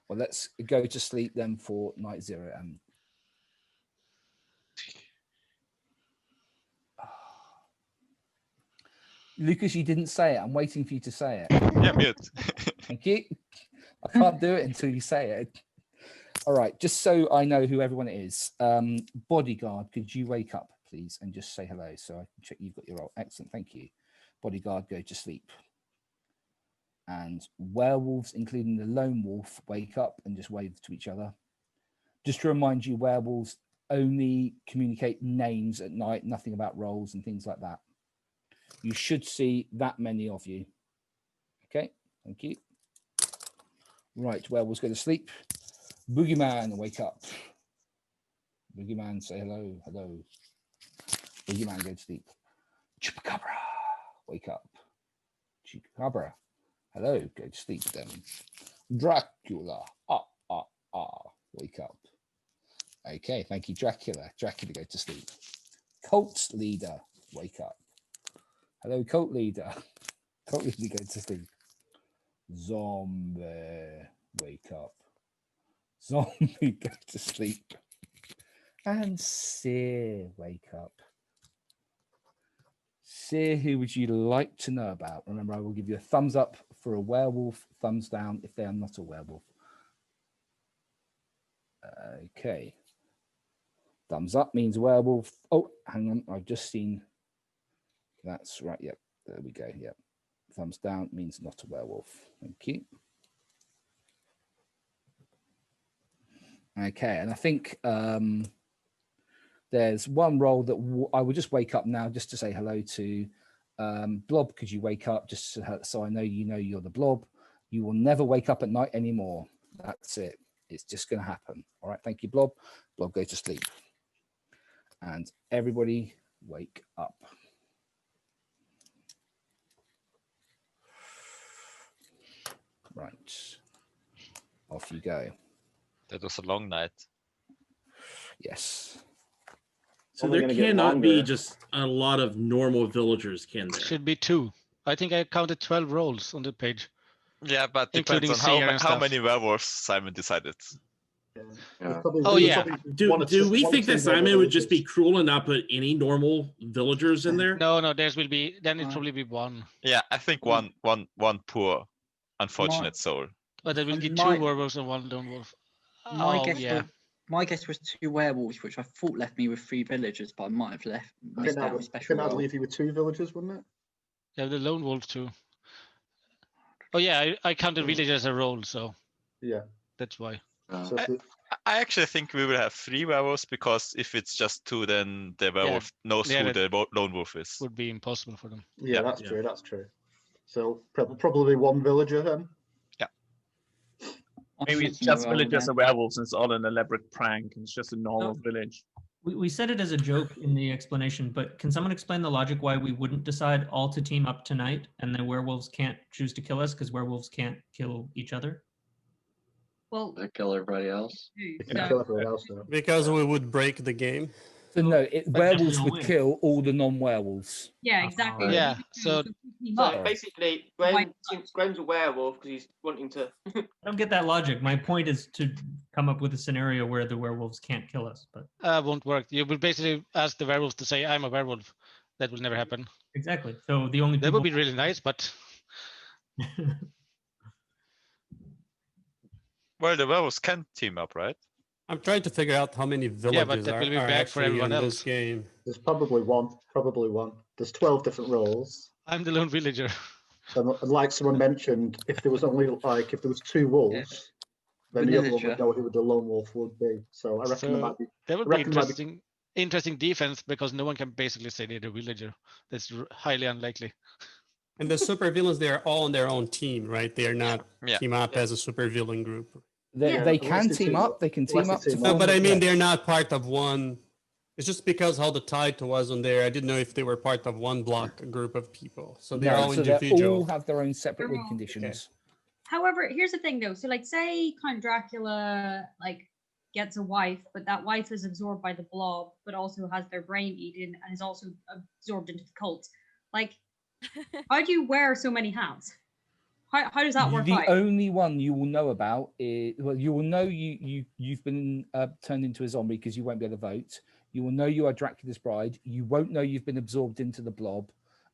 Well, let's go to sleep then for night 0. Lucas, you didn't say it. I'm waiting for you to say it. Yeah, mute. Thank you. I can't do it until you say it. All right, just so I know who everyone is. Bodyguard, could you wake up, please, and just say hello so I can check you've got your role. Excellent, thank you. Bodyguard, go to sleep. And werewolves, including the lone wolf, wake up and just wave to each other. Just to remind you, werewolves only communicate names at night, nothing about roles and things like that. You should see that many of you. Okay, thank you. Right, werewolves go to sleep. Boogeyman, wake up. Boogeyman, say hello, hello. Boogeyman, go to sleep. Chupacabra, wake up. Chupacabra, hello, go to sleep then. Dracula, wake up. Okay, thank you, Dracula. Dracula, go to sleep. Cult leader, wake up. Hello, cult leader. Cult leader, go to sleep. Zombie, wake up. Zombie, go to sleep. And Seer, wake up. Seer, who would you like to know about? Remember, I will give you a thumbs up for a werewolf, thumbs down if they are not a werewolf. Okay. Thumbs up means werewolf. Oh, hang on. I've just seen. That's right. Yep. There we go. Yep. Thumbs down means not a werewolf. Thank you. Okay. And I think there's one role that I will just wake up now just to say hello to. Blob, could you wake up just so I know you're the Blob? You will never wake up at night anymore. That's it. It's just going to happen. All right. Thank you, Blob. Blob, go to sleep. And everybody wake up. Right. Off you go. That was a long night. Yes. So there cannot be just a lot of normal villagers, can there? Should be 2. I think I counted 12 roles on the page. Yeah, but depends on how many werewolves Simon decided. Yeah. Oh, yeah. Do we think that Simon would just be cruel and not put any normal villagers in there? No, there will be. Then it probably be 1. Yeah, I think one poor, unfortunate soul. But there will be 2 werewolves and 1 lone wolf. My guess was 2 werewolves, which I thought left me with 3 villagers, but I might have missed out a special role. That'd leave you with 2 villagers, wouldn't it? Yeah, the lone wolf too. Oh yeah, I counted village as a role, so yeah, that's why. I actually think we will have 3 werewolves because if it's just 2, then the werewolf knows who the lone wolf is. Would be impossible for them. Yeah, that's true. That's true. So probably 1 villager then. Yeah. Maybe it's just villagers and werewolves, and it's all an elaborate prank. It's just a normal village. We said it as a joke in the explanation, but can someone explain the logic why we wouldn't decide all to team up tonight and the werewolves can't choose to kill us because werewolves can't kill each other? Well, they kill everybody else. Because we would break the game. So no, werewolves would kill all the non-werewolves. Yeah, exactly. Yeah, so basically, since Graham's a werewolf because he's wanting to. I don't get that logic. My point is to come up with a scenario where the werewolves can't kill us, but won't work. You will basically ask the werewolves to say, "I'm a werewolf." That will never happen. Exactly. So the only that would be really nice, but. Well, the werewolves can team up, right? I'm trying to figure out how many villages but that will be are bad for actually everyone in else. this game. There's probably one. There's 12 different roles. I'm the lone villager. And like someone mentioned, if there was 2 wolves, then the other one would know who the lone wolf would be. So I reckon that would be interesting defense because no one can basically say they're a villager. That's highly unlikely. And the supervillains, they are all on their own team, right? They are not team up as a supervillain group. They can team up. They can team up. No, but I mean, they're not part of one. It's just because how the title was on there. I didn't know if they were part of one block, a group of people. So they're all individual. They all have their own separate win conditions. Okay. However, here's the thing though. So like say Count Dracula gets a wife, but that wife is absorbed by the blob, but also has their brain eaten and is also absorbed into the cult. Like, how do you wear so many hats? How does that work The out? only one you will know about is, well, you will know you've been turned into a zombie because you won't be able to vote. You will know you are Dracula's bride. You won't know you've been absorbed into the blob,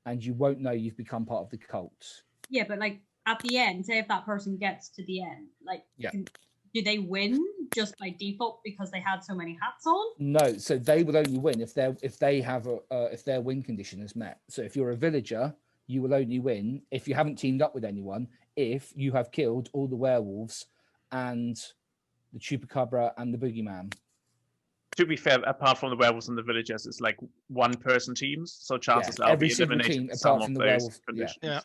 and you won't know you've become part of the cult. Yeah, but like at the end, say if that person gets to the end, like, do they win just by default because they had so many hats on? No, so they will only win if their win condition is met. So if you're a villager, you will only win if you haven't teamed up with anyone, if you have killed all the werewolves and the Chupacabra and the Boogeyman. To be fair, apart from the werewolves and the villagers, it's like one-person teams, so chances are every we single eliminate team some apart of from the those werewolf. conditions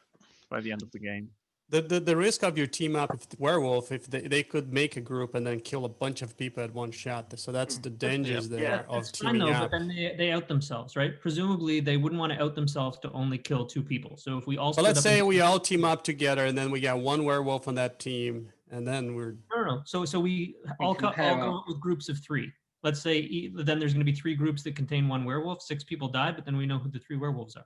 by the end of the game. The risk of your team up with the werewolf, if they could make a group and then kill a bunch of people at one shot. So that's the dangers there of teaming up. But then they out themselves, right? Presumably they wouldn't want to out themselves to only kill 2 people. So if we all But let's say we all team up together and then we got one werewolf on that team and then we're no. So we all go out with groups of 3. Let's say then there's going to be 3 groups that contain 1 werewolf. 6 people died, but then we know who the 3 werewolves are.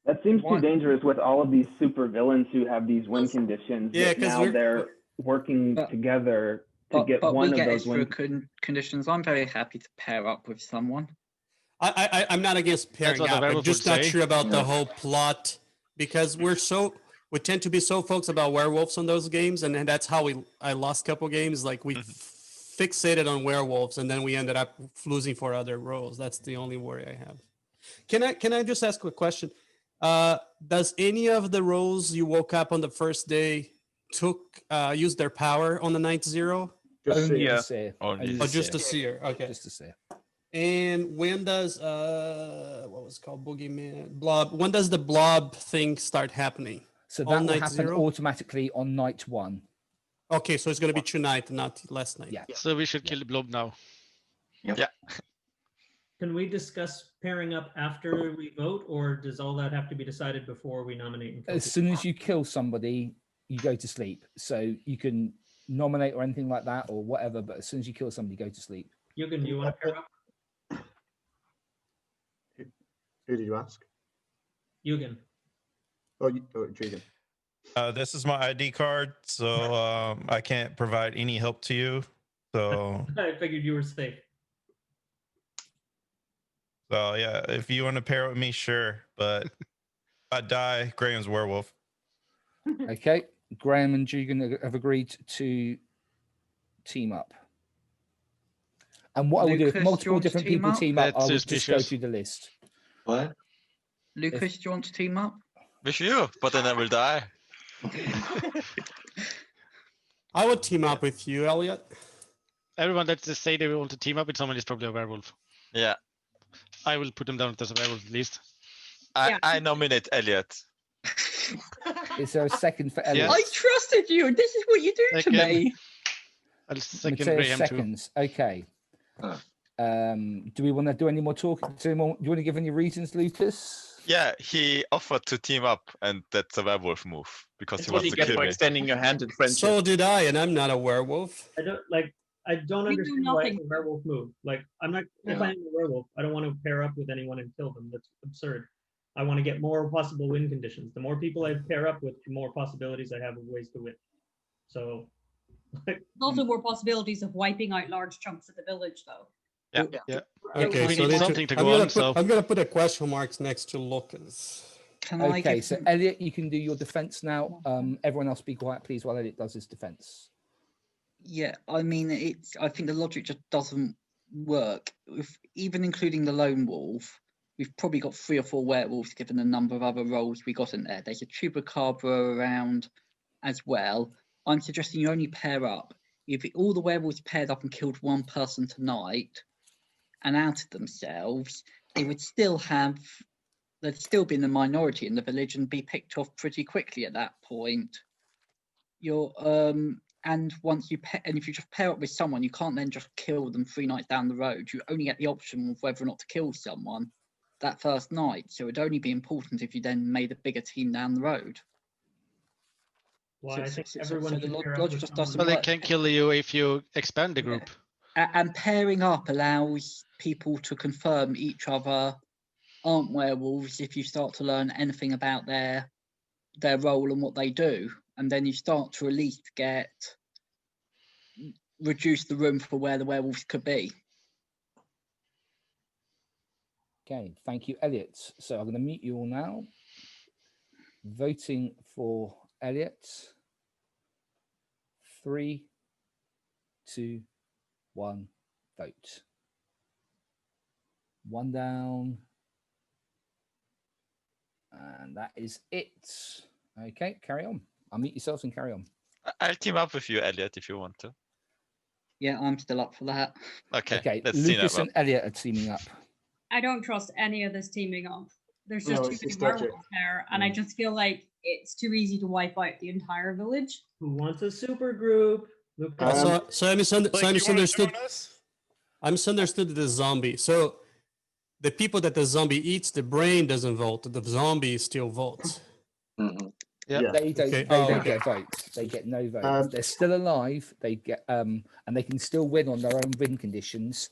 That seems too dangerous with all of these super villains who have these win conditions. Yeah, because they're working together to get one of those win conditions. I'm very happy to pair up with someone. I'm not against pairing up. I'm just not sure about the whole plot because we tend to be so focused about werewolves on those games, and that's how I lost a couple games. Like we fixated on werewolves, and then we ended up losing for other roles. That's the only worry I have. Can I just ask a question? Does any of the roles you woke up on the first day use their power on the night 0? Just the Seer. Just the Seer. Okay. Just the Seer. And when does what was it called Bogeyman Blob? When does the Blob thing start happening? So that will happen automatically on night 1. Okay, so it's going to be tonight, not last night. Yeah. So we should kill the Blob now. Yeah. Can we discuss pairing up after we vote, or does all that have to be decided before we nominate? And kill as soon as you kill somebody, you go to sleep. So you can nominate or anything like that or whatever, but as soon as you kill somebody, go to sleep. Jürgen, do you want to pair up? Who did you ask? Jürgen. Jürgen. This is my ID card, so I can't provide any help to you. So I figured you were safe. So yeah, if you want to pair with me, sure. But if I die, Graham's werewolf. Okay, Graham and Jugan have agreed to team up. And what I will do, if multiple different people team up, I will just go through the list. What? Lucas, do you want to team up? With you, but then I will die. I would team up with you, Elliot. Everyone that say they want to team up with someone is probably a werewolf. Yeah. I will put them down as a werewolf at least. I nominate Elliot. Is there a second for Elliot? I trusted you, and this is what you do to me. I'll second Mateus Graham seconds. Okay. Do we want to do any more talking? Do you want to give any reasons, Lucas? Yeah, he offered to team up, and that's a werewolf move because he wants to kill me. Extending your hand in friendship. So did I, and I'm not a werewolf. I don't understand why it's a werewolf move. Like, I'm not, if I'm a werewolf, I don't want to pair up with anyone and kill them. That's absurd. I want to get more possible win conditions. The more people I pair up with, the more possibilities I have of ways to win. So. There's also more possibilities of wiping out large chunks of the village, though. Yeah. Okay, we so need something to go on. I'm going to put a question marks next to Lucas. Okay, so Elliot, you can do your defense now. Everyone else be quiet, please, while Elliot does his defense. Yeah, I mean, I think the logic just doesn't work. Even including the lone wolf, we've probably got 3 or 4 werewolves given the number of other roles we got in there. There's a Chupacabra around as well. I'm suggesting you only pair up. If all the werewolves paired up and killed one person tonight and outed themselves, they'd still be in the minority in the village and be picked off pretty quickly at that point. And once if you just pair up with someone, you can't then just kill them 3 nights down the road. You only get the option of whether or not to kill someone that first night. So it'd only be important if you then made a bigger team down the road. Well, I think everyone the logic just doesn't But work. they can kill you if you expand the group. And pairing up allows people to confirm each other aren't werewolves if you start to learn anything about their role and what they do. and then you start to at least reduce the room for where the werewolves could be. Okay, thank you, Elliot. So I'm going to mute you all now. Voting for Elliot. 3, 2, 1, vote. 1 down. And that is it. Okay, carry on. Unmute yourselves and carry on. I'll team up with you, Elliot, if you want to. Yeah, I'm still up for that. Okay, let's Lucas and Elliot are teaming up. I don't trust any of this teaming up. There's just too many werewolves there, and I just feel like it's too easy to wipe out the entire village. Who wants a super group? So I misunderstood. I misunderstood the zombie. So the people that the zombie eats, the brain doesn't vote. The zombie still votes. Yeah, they don't. Okay. They don't get votes. They get no votes. They're still alive. They get and they can still win on their own win conditions,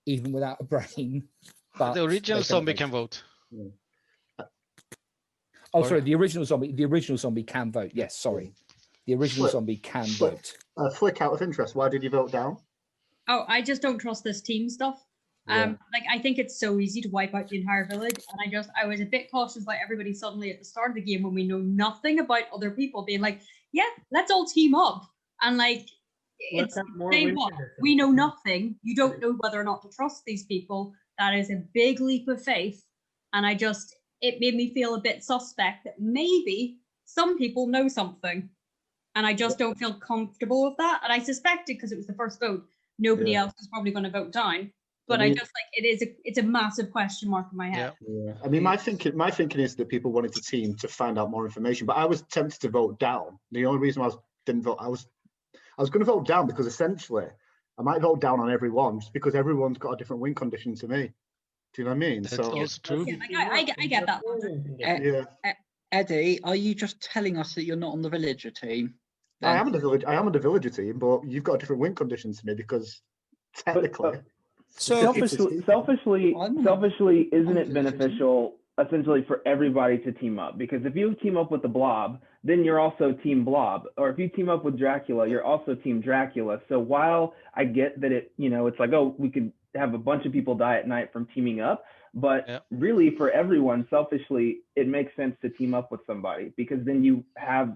even without a brain. But the original zombie can vote. Oh, sorry. The original zombie can vote. Yes, sorry. The original zombie can vote. Flick, out of interest, why did you vote down? Oh, I just don't trust this team stuff. Like I think it's so easy to wipe out the entire village, and I was a bit cautious about everybody suddenly at the start of the game when we know nothing about other people being like, yeah, let's all team up, and like it's say what we know nothing. You don't know whether or not to trust these people. That is a big leap of faith, and it made me feel a bit suspect that maybe some people know something, and I just don't feel comfortable with that. And I suspected because it was the first vote, nobody else was probably going to vote down. But I just like it's a massive question mark in my head. Yeah. I mean, my thinking is that people wanted to team to find out more information, but I was tempted to vote down. The only reason I didn't vote, I was going to vote down because essentially I might vote down on everyone just because everyone's got a different win condition to me. Do you know what I mean? That's also true. Yeah, I get that. Eddie, are you just telling us that you're not on the villager team? I am on the villager team, but you've got a different win condition to me because technically. Selfishly, isn't it beneficial essentially for everybody to team up? Because if you team up with the Blob, then you're also Team Blob, or if you team up with Dracula, you're also Team Dracula. So while I get that it's like, oh, we could have a bunch of people die at night from teaming up, but really for everyone, selfishly, it makes sense to team up with somebody because then you have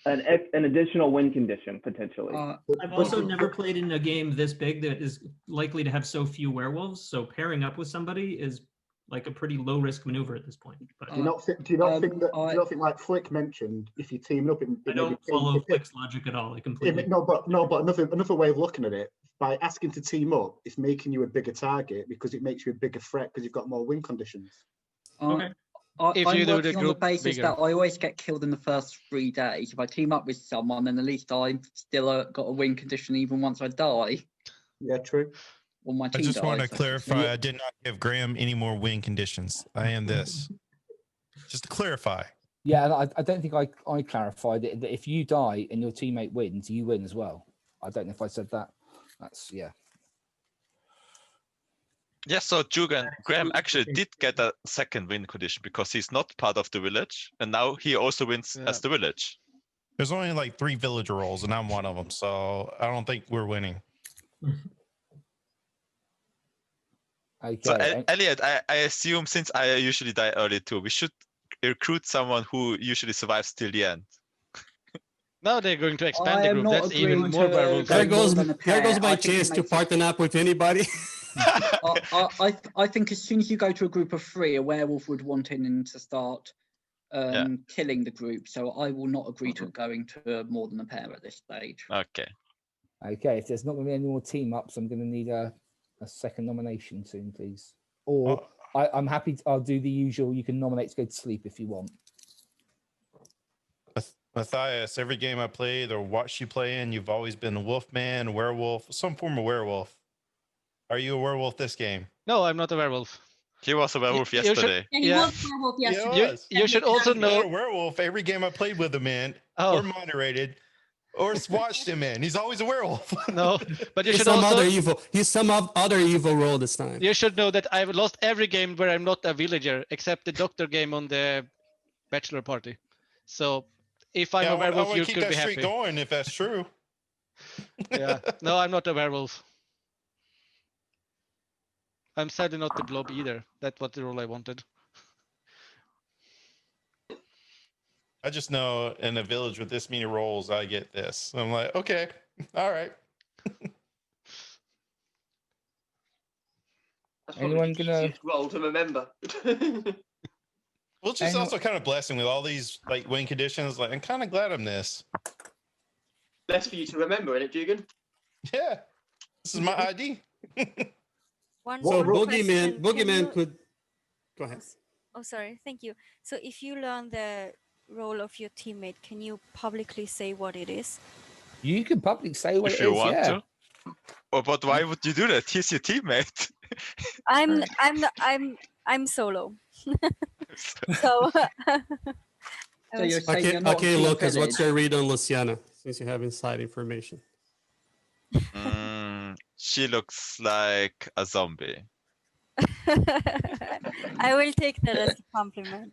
an additional win condition potentially. I've also never played in a game this big that is likely to have so few werewolves. So pairing up with somebody is like a pretty low risk maneuver at this point. But do you not think like Flick mentioned, if you team up I don't follow Flick's logic at all. I completely but another way of looking at it, by asking to team up, it's making you a bigger target because it makes you a bigger threat because you've got more win conditions. Okay. I'm working on the basis that I always get killed in the first 3 days. If I team up with someone, then at least I've still got a win condition even once I die. Yeah, true. Or my team I just want to dies. clarify, I did not give Graham any more win conditions. I am this. Just to clarify. Yeah, and I don't think I clarified it. That if you die and your teammate wins, you win as well. I don't know if I said that. That's, yeah. Yeah, so Graham actually did get a second win condition because he's not part of the village, and now he also wins as the village. There's only like 3 villager roles, and I'm one of them, so I don't think we're winning. Okay. So, Elliot, I assume since I usually die early too, we should recruit someone who usually survives till the end. Now they're going to expand the group. That's even more werewolves. There goes my chance to partner up with anybody. I think as soon as you go to a group of 3, a werewolf would want in to start killing the group. So I will not agree to going to more than a pair at this stage. Okay. Okay, if there's not going to be any more team ups, I'm going to need a second nomination soon, please. Or I'm happy. I'll do the usual. You can nominate to go to sleep if you want. Matthias, every game I played or watched you play in, you've always been a wolfman, a werewolf, some form of werewolf. Are you a werewolf this game? No, I'm not a werewolf. He was a werewolf yesterday. He was a werewolf yesterday. You should also know a werewolf every game I played with him in, or moderated, or watched him in. He's always a werewolf. No, but you He's should some also other evil. He's some other evil role this time. You should know that I've lost every game where I'm not a villager, except the doctor game on the bachelor party. So if I'm a werewolf, you keep could that be streak happy. going if that's true. Yeah. No, I'm not a werewolf. I'm sadly not the blob either. That's what the role I wanted. I just know in a village with this many roles, I get this. I'm like, okay, all right. That's Anyone the gonna- easiest role to remember. Well, it's just also kind of blessing with all these like win conditions. Like, I'm kind of glad I'm this. Less for you to remember, isn't it, Dugan? Yeah, this is my ID. So Bogeyman could go ahead. Oh, sorry. Thank you. So if you learn the role of your teammate, can you publicly say what it is? You can publicly say what If it you is, want yeah. to. Oh, but why would you do that? He's your teammate. I'm solo. So you're saying you're not Okay, Team Lucas, Village? what's your read on Luciana, since you have inside information? She looks like a zombie. I will take that as a compliment.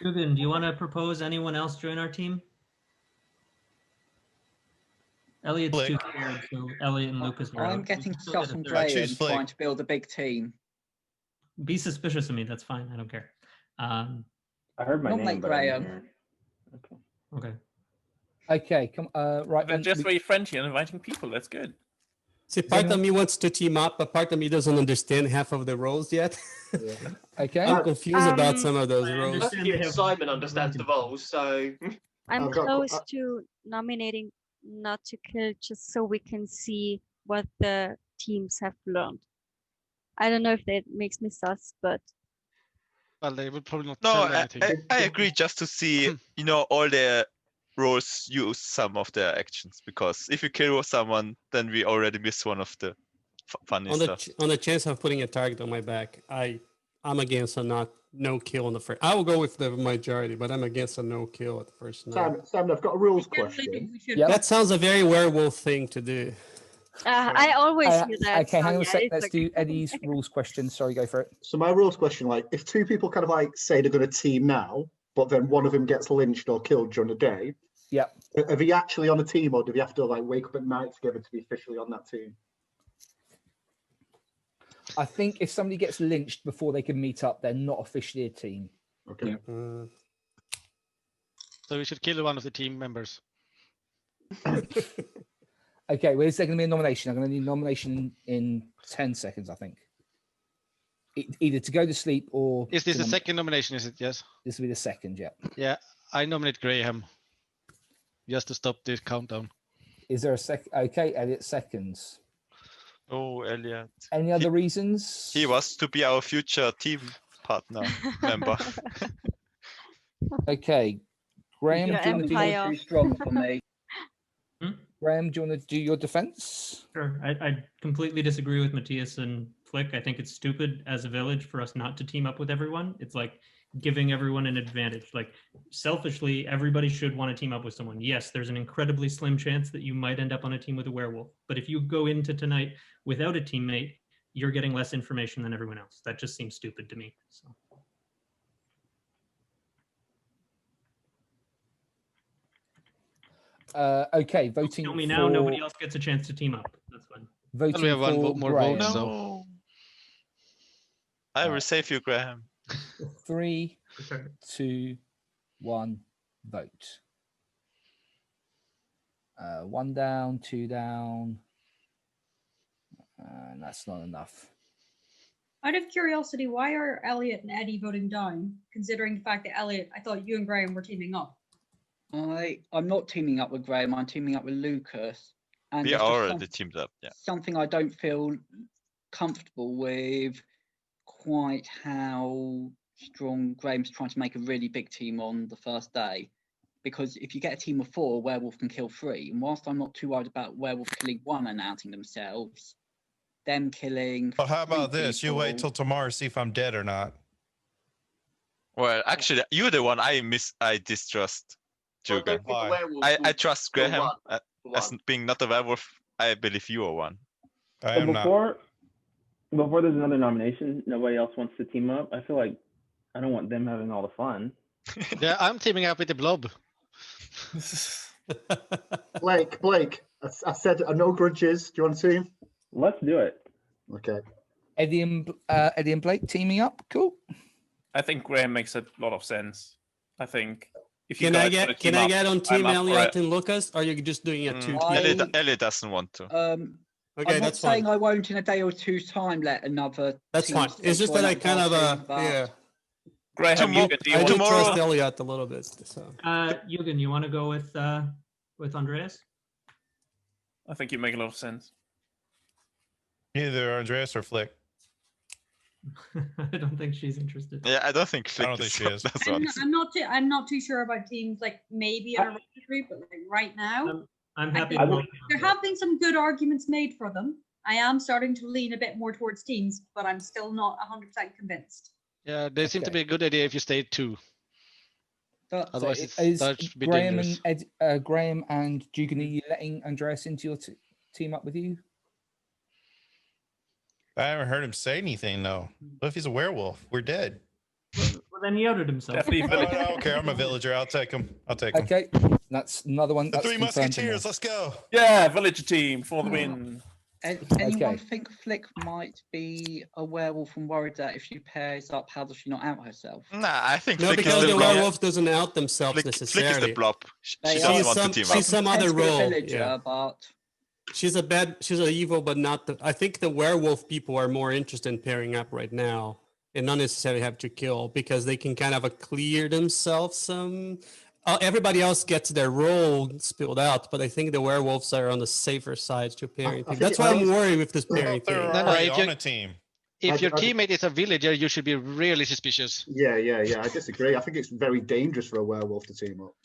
Dugan, do you want to propose anyone else join our team? Elliot's too scared, so Elliot and Lucas are I'm out. getting Still get stuff a from third. Graham trying to build a big team. Be suspicious of me. That's fine. I don't care. I heard my Not name, like but I didn't Graham. hear it. Okay. Okay, come right. They're just very friendly and inviting people. That's good. See, part of me wants to team up, but part of me doesn't understand half of the roles yet. Okay. I'm confused about some of those roles. Even Simon understands the roles, so. I'm I've got- close to nominating not to kill, just so we can see what the teams have learned. I don't know if that makes me sus, but Well, they would probably not No, tell I anything. agree. Just to see, all the roles use some of their actions, because if you kill someone, then we already miss one of the funny On stuff. the chance of putting a target on my back, I'm against a no kill on the first. I will go with the majority, but I'm against a no kill at the first night. Simon, I've got a rules question. That sounds a very werewolf thing to do. I always hear that. Okay, hang on a so sec. yeah, Let's it's do Eddie's rules question. Sorry, go for it. So my rules question, like, if two people kind of like say they're going to team now, but then one of them gets lynched or killed during the day, yeah, are they actually on a team, or do they have to like wake up at night together to be officially on that team? I think if somebody gets lynched before they can meet up, they're not officially a team. Okay. So we should kill one of the team members. Okay, well, is there going to be a nomination? I'm going to need a nomination in 10 seconds, I think. Either to go to sleep or... Is this the second nomination, is it? Yes. This will be the second, yeah. Yeah, I nominate Graham. Just to stop this countdown. Is there a second? Okay, Elliot seconds. Oh, Elliot. Any other reasons? He was to be our future team partner member. Okay, Graham, Your do you want to empire. Too strong for me. Graham, do you want to do your defense? Sure. I completely disagree with Matthias and Flick. I think it's stupid as a village for us not to team up with everyone. It's like giving everyone an advantage. Like, selfishly, everybody should want to team up with someone. Yes, there's an incredibly slim chance that you might end up on a team with a werewolf. But if you go into tonight without a teammate, you're getting less information than everyone else. That just seems stupid to me. So. Okay, voting Tell me for... now, nobody else gets a chance to team up. That's fine. Voting we have one for more Graham. vote, so. No. I will save you, Graham. 3, 2, 1, vote. 1 down, 2 down. And that's not enough. Out of curiosity, why are Elliot and Eddie voting down, considering the fact that Elliot, I thought you and Graham were teaming up? I'm not teaming up with Graham, I'm teaming up with Lucas. And We there's are just already teamed up, yeah. something I don't feel comfortable with quite how strong Graham's trying to make a really big team on the first day. Because if you get a team of 4, Werewolf can kill 3. And whilst I'm not too worried about Werewolf killing 1 and outing themselves, them killing... Well, how about 3 this? You wait people- till tomorrow, see if I'm dead or not. Well, actually, you're the one I distrust, Jugan. I trust Graham as being not a werewolf. I believe you are one. I But am not. before there's another nomination, nobody else wants to team up. I feel like I don't want them having all the fun. Yeah, I'm teaming up with the Blob. Blake, I said no grudges. Do you want to team? Let's do it. Okay. Eddie and Blake teaming up. Cool. I think Graham makes a lot of sense. I think if you Can I guys get on Team I'm up for Elliot it. and Lucas? Or are you just doing a 2 Ellie doesn't want to. I'm Okay, not that's saying fine. I won't in a day or two's time let another. That's team fine. It's just join that I up kind our of team, but- yeah. Graham, Tomorrow- I do tomorrow- trust Elliot a little bit. So. Jürgen, you want to go with Andreas? I think you make a lot of sense. Either Andreas or Flick. I don't think she's interested. Yeah, I don't think I don't think she is. That's I'm, honest. I'm not too sure about teams like maybe in a registry, but like right now, I'm happy. I think there have been some good arguments made for them. I am starting to lean a bit more towards teams, but I'm still not 100% convinced. Yeah, they seem to be a good idea if you stay 2. Otherwise, So it is starts to be Graham dangerous. and Graham and Dugan, are you letting Andreas into your team up with you? I haven't heard him say anything though. What if he's a werewolf? We're dead. Well, then he outed himself. I don't care. I'm a villager. I'll take him. Okay, that's another one. The That's Three confirmed Musketeers. Let's go. Yeah, villager team for the win. Anyone think Flick might be a werewolf and worried that if she pairs up, how does she not out herself? Nah, I think No, Flick is because the the blob. werewolf doesn't out themselves Flick necessarily. is the blob. She They doesn't are. want to team She's up. some other Tends to be a role. villager, Yeah. but She's an evil, but not the. I think the werewolf people are more interested in pairing up right now, and not necessarily have to kill because they can kind of clear themselves some. Everybody else gets their role spilled out, but I think the werewolves are on the safer side to pairing people. That's why I'm worried with this pairing thing. They're already on a team. If your teammate is a villager, you should be really suspicious. Yeah. I disagree. I think it's very dangerous for a werewolf to team up.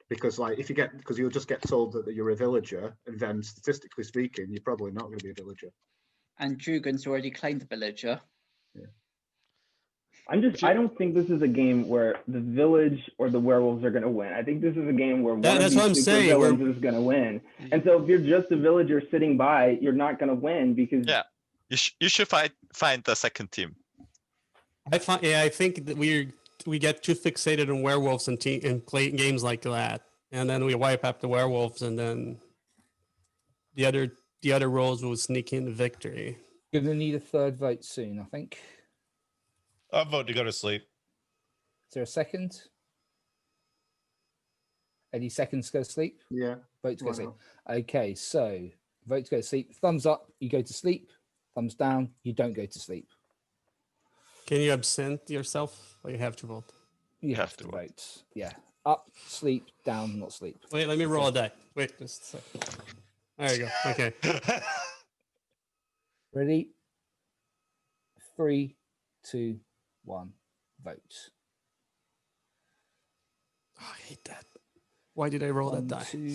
Because because you'll just get told that you're a villager, and then statistically speaking, you're probably not going to be a villager. and Jugan's already claimed the villager. I don't think this is a game where the village or the werewolves are going to win. I think this is a game where one of these supervillains is going to win. And so if you're just a villager sitting by, you're not going to win because you should find the second team. I think that we get too fixated on werewolves and play games like that, and then we wipe up the werewolves, and then the other roles will sneak in the victory. You're gonna need a third vote soon, I think. I'll vote to go to sleep. Is there a second? Any seconds to go to sleep? Yeah. Vote to go to sleep. Okay, so vote to go to sleep. Thumbs up, you go to sleep. Thumbs down, you don't go to sleep. Can you absent yourself, or you have to vote? You have to vote. Yeah. Up, sleep, down, not sleep. Wait, let me roll a die. Wait, just a second. There you go. Okay. Ready? 3, 2, 1. Vote. Oh, I hate that. Why did I roll that die? 2,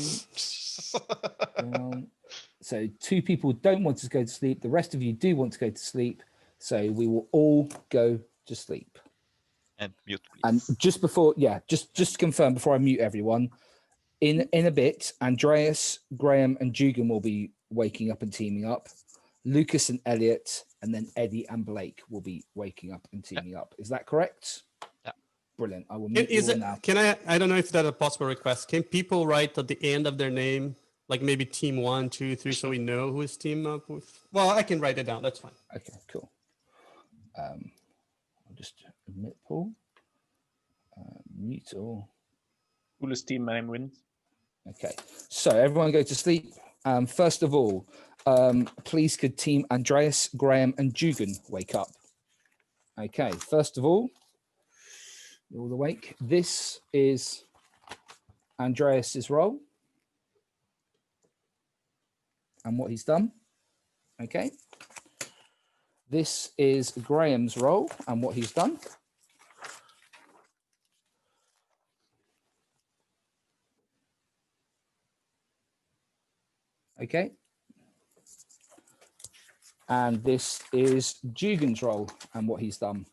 so 2 people don't want to go to sleep. The rest of you do want to go to sleep. So we will all go to sleep. And mute, please. And just before, just to confirm before I mute everyone, in a bit, Andreas, Graham, and Jugan will be waking up and teaming up. Lucas and Elliot, and then Eddie and Blake will be waking up and teaming up. Is that correct? Yeah. Brilliant. I will mute you all now. Can I don't know if that's a possible request. Can people write at the end of their name, like maybe team 1, 2, 3, so we know who is team up with? Well, I can write it down. That's fine. Okay, cool. I'll just admit Paul. Mute all. Coolest team name wins. Okay, so everyone go to sleep. First of all, please could team Andreas, Graham, and Jugan wake up. Okay, first of all, you're all awake. This is Andreas's role and what he's done. Okay. This is Graham's role and what he's done. Okay. And this is Jugan's role and what he's done.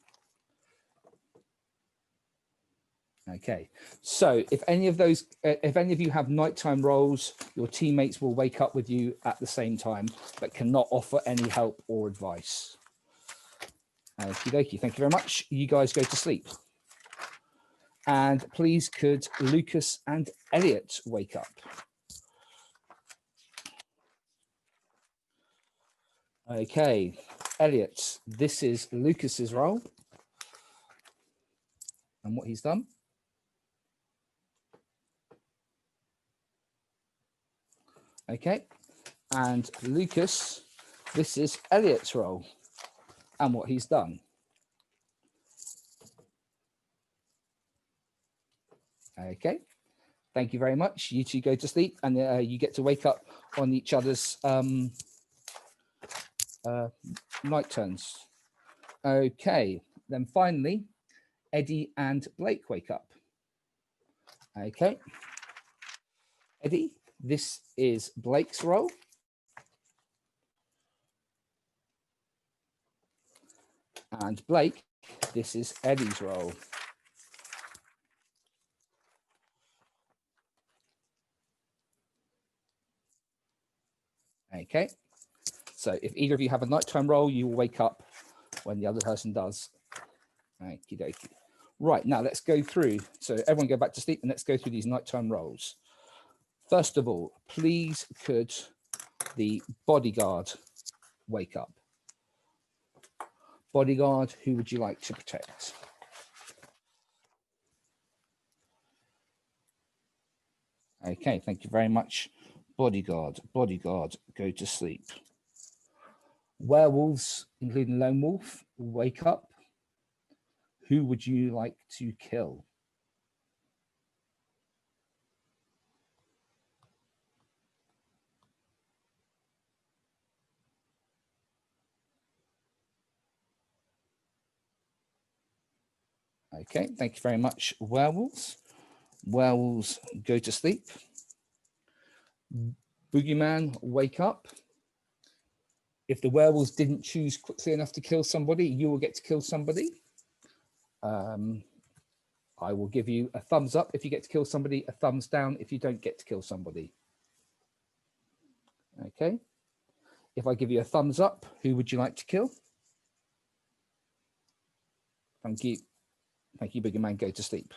Okay. So if any of you have nighttime roles, your teammates will wake up with you at the same time, but cannot offer any help or advice. Okie dokie. Thank you very much. You guys go to sleep. And please could Lucas and Elliot wake up? Okay, Elliot, this is Lucas's role and what he's done. Okay, and Lucas, this is Elliot's role and what he's done. Okay, thank you very much. You two go to sleep and you get to wake up on each other's night turns. Okay, then finally, Eddie and Blake wake up. Okay, Eddie, this is Blake's role. And Blake, this is Eddie's role. Okay, so if either of you have a nighttime role, you will wake up when the other person does. Okie dokie. Right, now let's go through. So everyone go back to sleep and let's go through these nighttime roles. First of all, please could the bodyguard wake up? Bodyguard, who would you like to protect? Okay, thank you very much. Bodyguard, bodyguard, go to sleep. Werewolves, including Lone Wolf, wake up. Who would you like to kill? Okay, thank you very much. Werewolves. Werewolves, go to sleep. Boogeyman, wake up. If the werewolves didn't choose quickly enough to kill somebody, you will get to kill somebody. I will give you a thumbs up if you get to kill somebody, a thumbs down if you don't get to kill somebody. Okay. If I give you a thumbs up, who would you like to kill? Thank you. Thank you, Boogeyman. Go to sleep.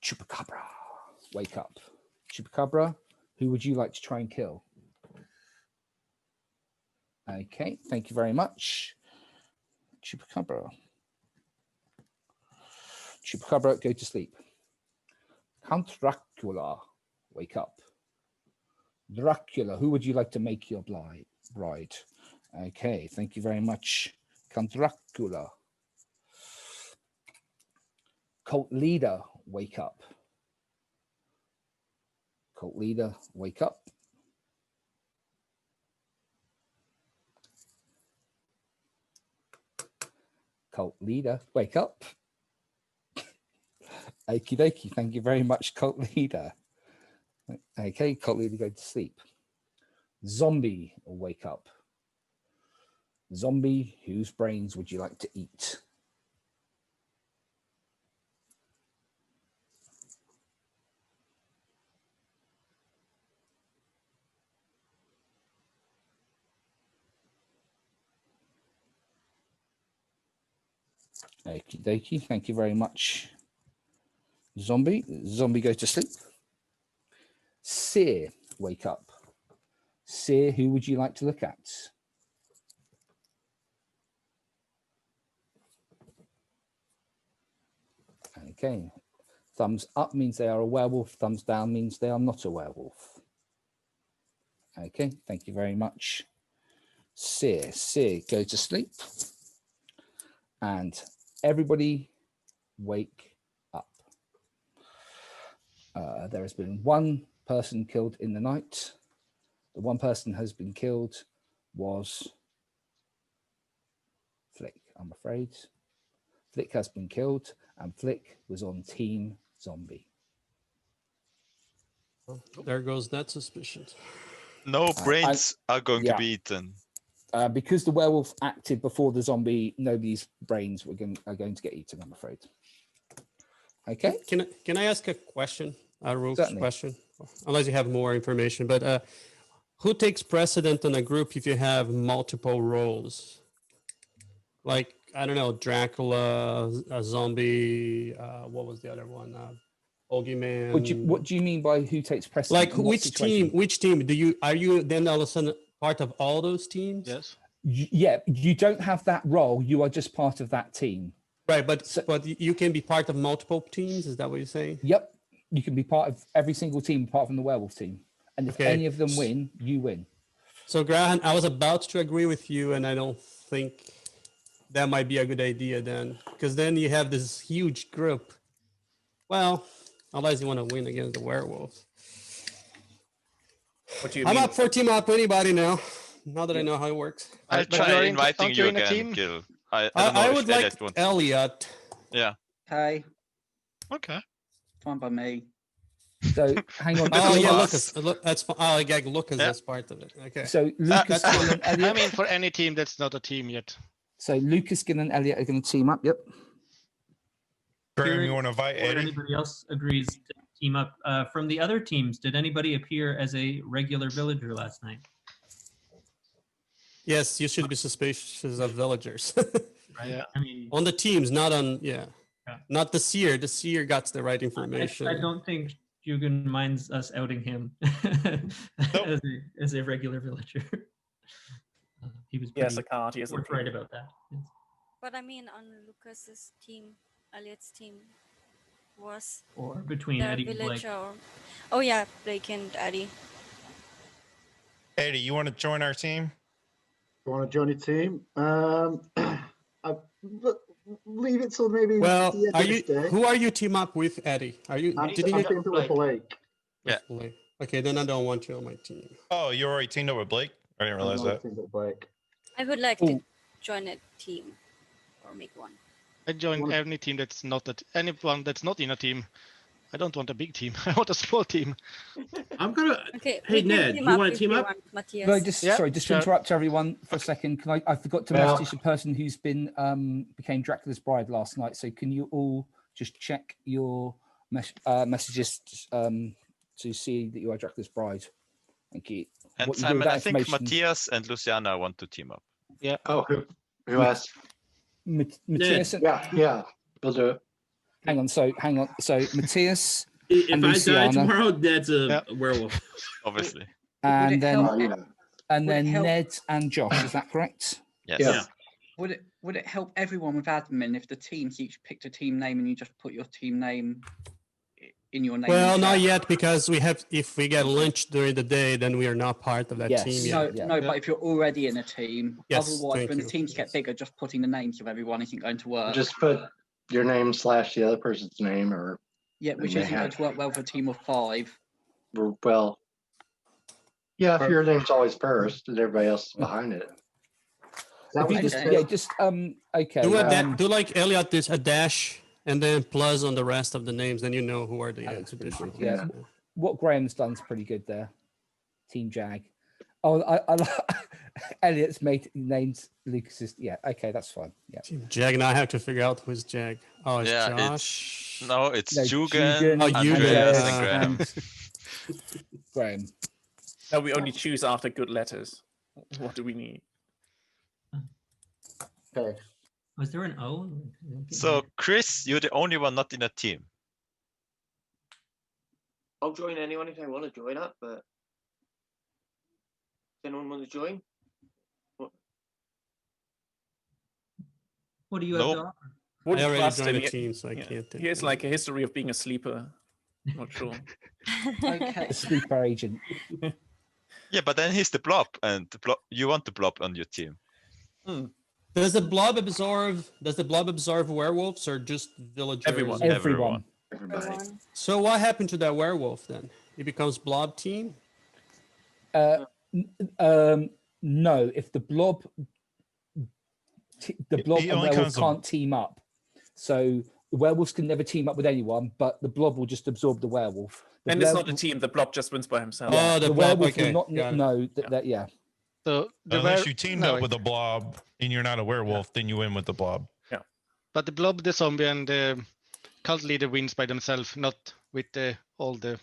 Chupacabra, wake up. Chupacabra, who would you like to try and kill? Okay, thank you very much. Chupacabra. Chupacabra, go to sleep. Count Dracula, wake up. Dracula, who would you like to make your bride? Okay, thank you very much. Count Dracula. Cult leader, wake up. Cult leader, wake up. Cult leader, wake up. Okie dokie, thank you very much, cult leader. Okay, cult leader, go to sleep. Zombie, wake up. Zombie, whose brains would you like to eat? Okie dokie, thank you very much. Zombie, zombie, go to sleep. Seer, wake up. Seer, who would you like to look at? Okay, thumbs up means they are a werewolf, thumbs down means they are not a werewolf. Okay, thank you very much. Seer, Seer, go to sleep. And everybody wake up. There has been one person killed in the night. The one person has been killed was Flick, I'm afraid. Flick has been killed and Flick was on Team Zombie. There goes that suspicion. No brains are going to be eaten. Because the werewolf acted before the zombie, nobody's brains are going to get eaten, I'm afraid. Okay. Can I ask a question? A rules Certainly. question, unless you have more information. But who takes precedent in a group if you have multiple roles? Like I don't know, Dracula, a zombie. What was the other one? Bogeyman. What do you mean by who takes precedent? Like in what which situation? team? Which team are you then all of a sudden part of all those teams? Yes. Yeah, you don't have that role. You are just part of that team. Right, but you can be part of multiple teams. Is that what you're saying? Yep, you can be part of every single team apart from the werewolf team, and if any of them win, you win. So Graham, I was about to agree with you, and I don't think that might be a good idea then, because then you have this huge group. Well, unless you want to win against the werewolves. What do you I'm mean? up for team up anybody now. Now that I know how it works. I'll try inviting you again, Gil. I don't know I if would Elliot like wants- Elliot. Yeah. Okay. Okay. Fine by me. So hang on. Oh yeah, Lucas. That's fine. Oh, yeah, Lucas is part of it. Okay. So Lucas, Gil, and Elliot. I mean, for any team that's not a team yet. So Lucas, Gil, and Elliot are going to team up. Yep. Graham, you want to invite Before Eddie? anybody else agrees to team up, from the other teams, did anybody appear as a regular villager last night? Yes, you should be suspicious of villagers. Right. Yeah. I mean, on the teams, not on not the Seer. The Seer got the right information. I don't think Jugan minds us outing him as a regular villager. He was Yes, pretty I can't. He is forthright about that. Yes. But I mean, on Lucas's team, Elliot's team was Or between the Eddie and Blake. villager. Oh yeah, Blake and Eddie. Eddie, you want to join our team? You want to join your team? Leave it till maybe. Well, the end are of you? this day. Who are you team up with, Eddie? Are you? I'm Did you? teamed up with Blake. Yeah. Blake. Okay, then I don't want you on my team. Oh, you already teamed up with Blake? I didn't realize that. Teamed up with Blake. I would like to join a team or make one. I join any team that's not anyone that's not in a team. I don't want a big team. I want a small team. I'm gonna. Okay. Hey Ned, you want to team up? Matthias. No, sorry, just to interrupt everyone for a second. Can I forgot to Yeah. message the person who's been became Dracula's bride last night. So can you all just check your messages to see that you are Dracula's bride? Thank you. And What you do with Simon, that I think information- Matthias and Luciana want to team up. Yeah. Oh, who asked? Matthias. Yeah, we'll do it. Hang on. So Matthias. If and I die Luciana, tomorrow, Ned's a werewolf. Obviously. and then Would it help- Ned and Josh. Is that correct? Yes. Yeah. Would it help everyone with admin if the teams each picked a team name and you just put your team name in your name? Well, in not chat? yet, because we have. If we get lunch during the day, then we are not part of that Yes. team No, yet. no, but if you're already in a team, Yes, otherwise thank when you. the teams get bigger, just putting the names of everyone isn't going to work. Just put your name / the other person's name, or Yeah, which they isn't going have- to work well for a team of 5. well, yeah, if your name's always first and everybody else is behind it. If you just, Okay. yeah, just okay. Do like Elliot this a dash and then plus on the rest of the names, then you know who are the expedition. Yeah. What Graham's done is pretty good there. Team Jag. Oh, I Elliot's made names Lucas's. Yeah, okay, that's fine. Yeah. Jag, and I have to figure out who's Jag. Oh, it's Yeah, Josh. it's No, Jugan, Oh, Andreas, Jugan. and Graham. Graham. No, we only choose after good letters. What do we need? Okay. Was there an O? So, Chris, you're the only one not in a team. I'll join anyone if they want to join up, but does anyone want to join? What do you have to Nope. offer? Wouldn't I already trust joined him. a team, so I can't take He has it. like a history of being a sleeper. Not sure. Okay. The sleeper agent. Yeah, but then he's the Blob, and you want the Blob on your team. Does the blob absorb werewolves or just villagers? Everyone. Everyone. Everybody. So what happened to that werewolf then? He becomes blob team? No, if the blob He and only werewolf comes can't team up. So the werewolves can never team up with anyone, but the blob will just absorb the werewolf. The And it's not a werewolf- team. The blob just wins by himself. Oh, the the blob. werewolf Okay. will not got it. know that. Yeah. So Unless you teamed up with a blob and you're not a werewolf, then you win with the blob. But the blob, the zombie, and the cult leader wins by themselves, not with all the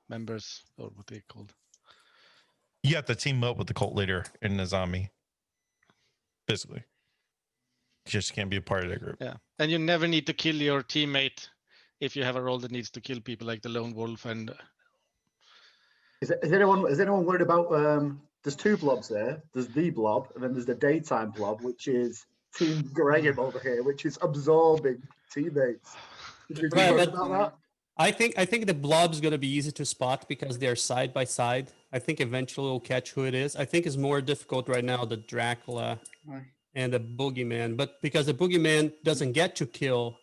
members or what they called. You have to team up with the cult leader and the zombie. Basically. just can't be a part of the group. Yeah, and you never need to kill your teammate if you have a role that needs to kill people, like the lone wolf. And is anyone worried about? There's two blobs there. There's the blob, and then there's the daytime blob, which is Team Graham over here, which is absorbing teammates. Right, but about that? I think the blob's going to be easy to spot because they're side by side. I think eventually we'll catch who it is. I think it's more difficult right now, the Dracula and the Boogeyman, but because the Boogeyman doesn't get to kill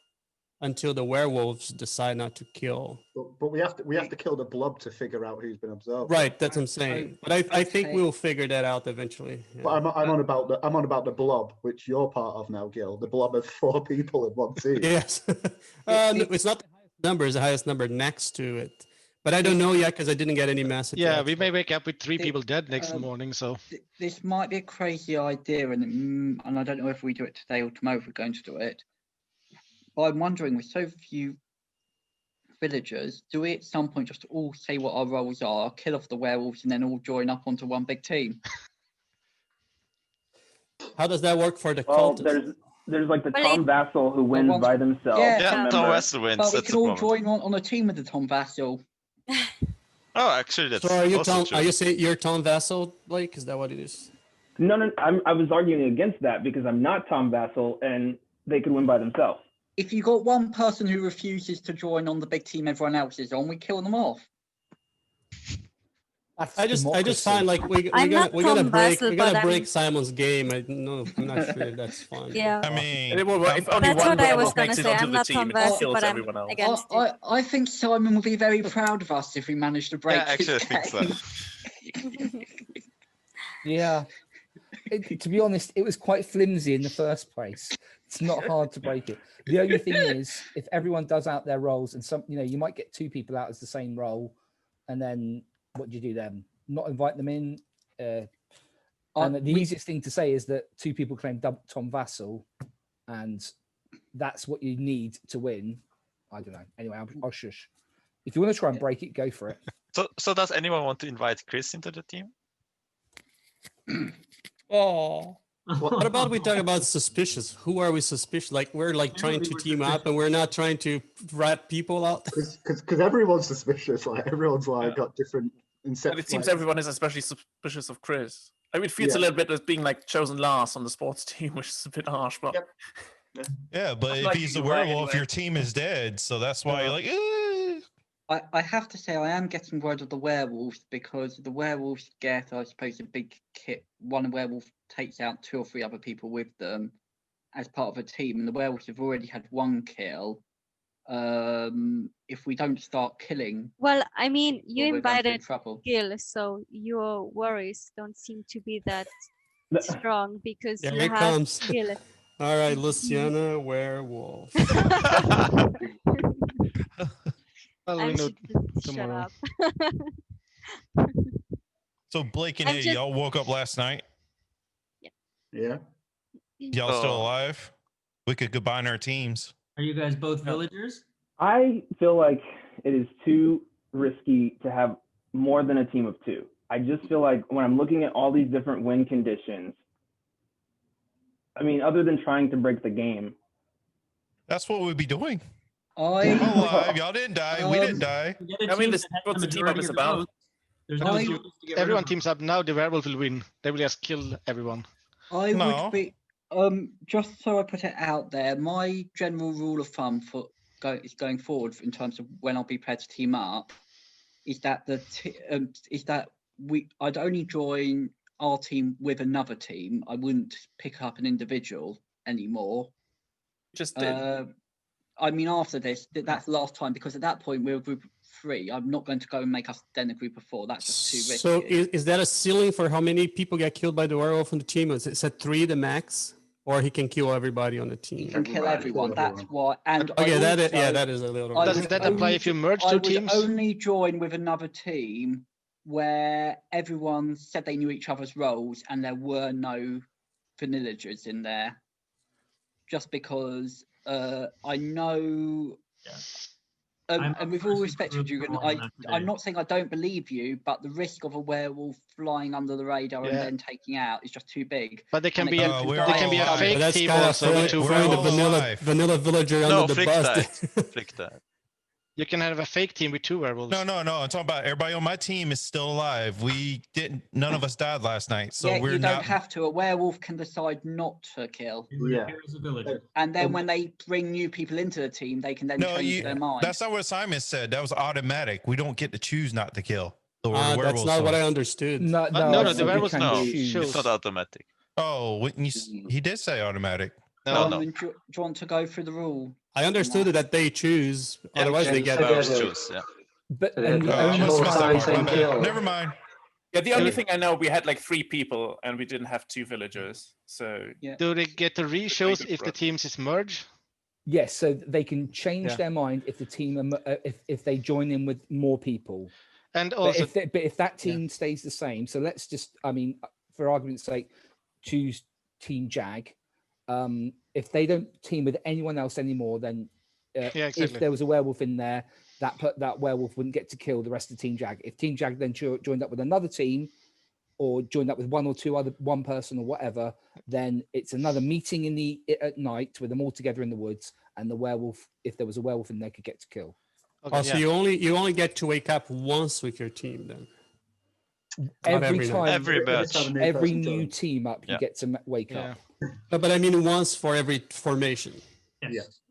until the werewolves decide not to kill. But we have to kill the blob to figure out who's been absorbed. Right, that's what I'm saying. But I think we'll figure that out eventually. Yeah. But I'm on about the blob, which you're part of now, Gil. The blob has 4 people in one team. Yes, no, it's not the highest number; it's the highest number next to it. But I don't know yet because I didn't get any message. Yeah, yet. we may wake up with 3 people dead next morning. So this might be a crazy idea, and I don't know if we do it today or tomorrow if we're going to do it. But I'm wondering, with so few villagers, do we at some point just all say what our roles are, kill off the werewolves, and then all join up onto one big team? How does that work for the cultists? There's like the Tom Vassal who wins by themselves. Yeah, Tom Vassal wins. But we That's can the all problem. join on a team with the Tom Vassal. Oh, actually, that's So are you also Tom? true. Are you saying you're Tom Vassal, Blake? Is that what it is? No, I was arguing against that because I'm not Tom Vassal and they could win by themselves. If you got one person who refuses to join on the big team everyone else is on, we kill them off. I just find like we gotta break Simon's game. I'm not sure that's fun. Yeah. I mean, if only That's one what I was werewolf going makes to it say. onto I'm the not team, Tom it Vassal, kills but I'm everyone else. against it. I think Simon will be very proud of us if we manage to break Yeah, his actually, I think game. Yeah. To be honest, it was quite flimsy in the first place. It's not hard to break it. The only thing is, if everyone does out their roles, and you might get 2 people out as the same role, and then what do you do then? Not invite them in. And the easiest thing to say is that 2 people claim Tom Vassal, and that's what you need to win. I don't know. Anyway, I'll shush. If you want to try and break it, go for it. So does anyone want to invite Chris into the team? Oh. What about we talk about suspicious? Who are we suspicious? Like we're like trying to team up and we're not trying to rat people out. Because everyone's suspicious. Like everyone's got different incentives. But it seems everyone is especially suspicious of Chris. I mean, it feels a little bit as being like chosen last on the sports team, which is a bit harsh. But yeah, but if he's the werewolf, your team is dead. So that's why you're like, I have to say I am getting word of the werewolves because the werewolves get, I suppose, a big kit. One werewolf takes out 2 or 3 other people with them as part of a team, and the werewolves have already had 1 kill. If we don't start killing, Well, I mean, you we're going to be in invited trouble. Gil, so your worries don't seem to be that strong because There you it have comes. Gil. All right, Luciana, werewolf. well, I we know should just shut tomorrow. up. So Blake and I'm Eddie, just- y'all woke up last night. Yeah. Y'all still alive? We could combine our teams. Are you guys both villagers? I feel like it is too risky to have more than a team of 2. I just feel like when I'm looking at all these different win conditions, I mean, other than trying to break the game. That's what we'd be doing. I'm alive. Y'all didn't die. We didn't die. I mean, this is what the team up is about. Everyone teams up now. The werewolf will win. They will just kill everyone. I would be just so I put it out there. My general rule of thumb for going forward in terms of when I'll be prepared to team up is that I'd only join our team with another team. I wouldn't pick up an individual anymore. Just did. I mean, after this, that's the last time because at that point we're a group of 3. I'm not going to go and make us then a group of 4. That's just too risky. So is that a ceiling for how many people get killed by the werewolf on the team? Is it 3 the max? Or he can kill everybody on the team? He can kill everyone. That's why. And okay, that is a little. Doesn't that apply if you merge 2 teams? I would only join with another team where everyone said they knew each other's roles and there were no villagers in there. Just because I know And with all respect to you, I'm not saying I don't believe you, but the risk of a werewolf flying under the radar and then taking out is just too big. But there can be a fake team also with two werewolves. Vanilla villager under the bus. Flick that. You can have a fake team with two werewolves. No. I'm talking about everybody on my team is still alive. None of us died last night, so we're you not. don't have to. A werewolf can decide not to kill. Yeah. And then when they bring new people into the team, they can then change their mind. That's not what Simon said. That was automatic. We don't get to choose not to kill. That's not what I understood. No, the werewolves it's not automatic. Oh, he did say automatic. No. Do you want to go through the rule? I understood that they choose, otherwise they get choose. Yeah. But never mind. Yeah, the only thing I know, we had like 3 people and we didn't have 2 villagers. So do they get the re-shows if the teams is merged? Yes, so they can change their mind if the team if they join in with more people. And also, but if that team stays the same, so let's just, I mean, for argument's sake, choose Team Jag. If they don't team with anyone else anymore, then if there was a werewolf in there, that werewolf wouldn't get to kill the rest of Team Jag. If Team Jag then joined up with another team, or joined up with one person or whatever, then it's another meeting at night with them all together in the woods, and the werewolf, if there was a werewolf in there, could get to kill. Okay, so you only get to wake up once with your team then. Every new team up, you get to wake up. No, but I mean once for every formation.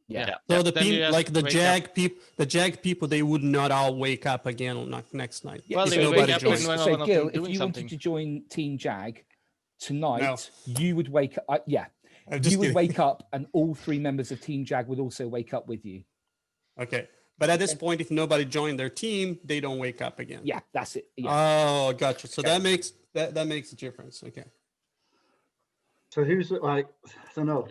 Yeah. So the people, like the Jag people, they would not all wake up again next night. Well, they would wake up so Gil, if you wanted to join Team Jag tonight, you would wake up. You would wake up, and all 3 members of Team Jag would also wake up with you. Okay. But at this point, if nobody joined their team, they don't wake up again. Yeah, that's it. Yeah. Oh, gotcha. So that makes a difference. Okay. So who's like, I don't know,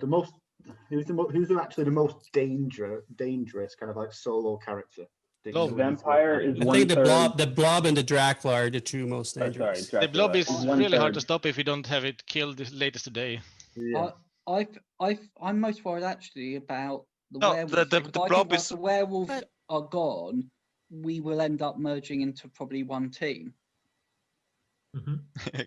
who's actually the most dangerous kind of like solo character? Vampire is I think the Blob and the Dracula are the 2 most dangerous. The Blob is really hard to stop if you don't have it killed latest today. Yeah. I'm most worried actually about the werewolves. The Blob is... the werewolves are gone, we will end up merging into probably one team.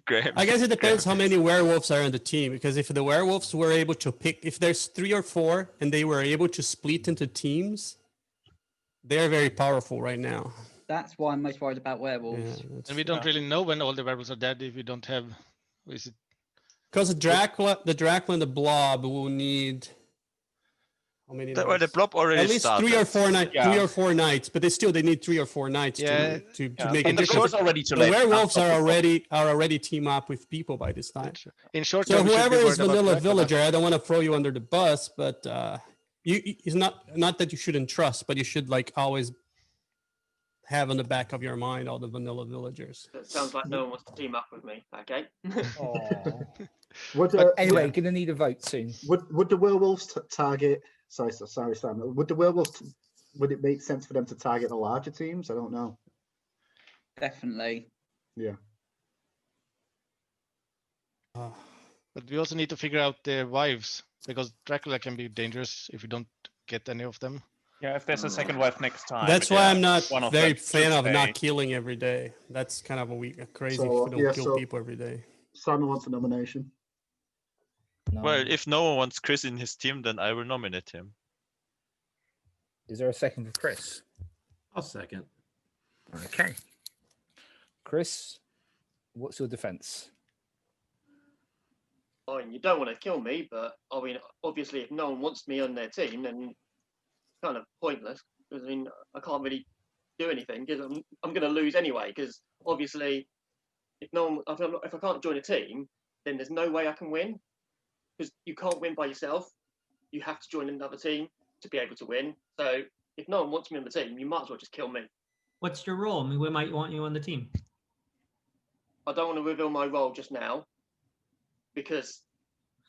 Graham. I guess it depends how many werewolves are on the team, because if the werewolves were able to pick, if there's 3 or 4 and they were able to split into teams, they're very powerful right now. That's why I'm most worried about werewolves. And we don't really know when all the werewolves are dead if we don't have. Is it? Because the Dracula and the Blob will need. How many? The Blob already at least started. 3 or 4 nights. 3 or 4 nights, but they need 3 or 4 nights to make a difference. The werewolves are already team up with people by this time. In short, so whoever is vanilla villager, I don't want to throw you under the bus, but it's not that you shouldn't trust, but you should like always have on the back of your mind all the vanilla villagers. It sounds like no one wants to team up with me. Okay. Anyway, gonna need a vote soon. Would the werewolves target? Sorry, Sam. Would the werewolves? Would it make sense for them to target the larger teams? I don't know. Definitely. Yeah. But we also need to figure out the wives, because Dracula can be dangerous if you don't get any of them. Yeah, if there's a second wife next time. That's why I'm not very fan of not killing every day. That's kind of a crazy if you don't kill people every day. Simon wants a nomination. No. Well, if no one wants Chris in his team, then I will nominate him. Is there a second for Chris? I'll second. Okay. Chris, what's your defense? I mean, you don't want to kill me, but I mean, obviously, if no one wants me on their team, then it's kind of pointless. Because I mean, I can't really do anything because I'm going to lose anyway. Because obviously, if I can't join a team, then there's no way I can win. Because you can't win by yourself. You have to join another team to be able to win. So if no one wants me on the team, you might as well just kill me. What's your role? I mean, we might want you on the team. I don't want to reveal my role just now, because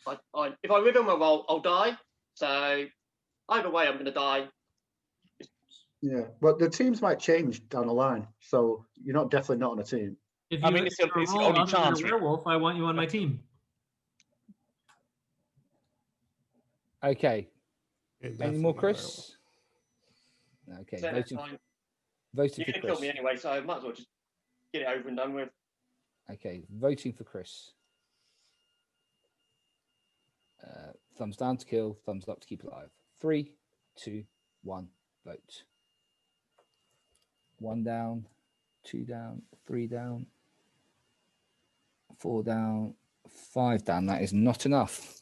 if I reveal my role, I'll die. So either way, I'm going to die. Yeah, but the teams might change down the line, so you're definitely not on a team. If you it's the only chance. Werewolf, I want you on my team. Okay. Any more, Chris? Okay, So that's fine. voting You're for going to kill Chris. me anyway, so I might as well just get it over and done with. Okay, voting for Chris. Thumbs down to kill, thumbs up to keep alive. 3, 2, 1, vote. 1 down, 2 down, 3 down, 4 down, 5 down. That is not enough.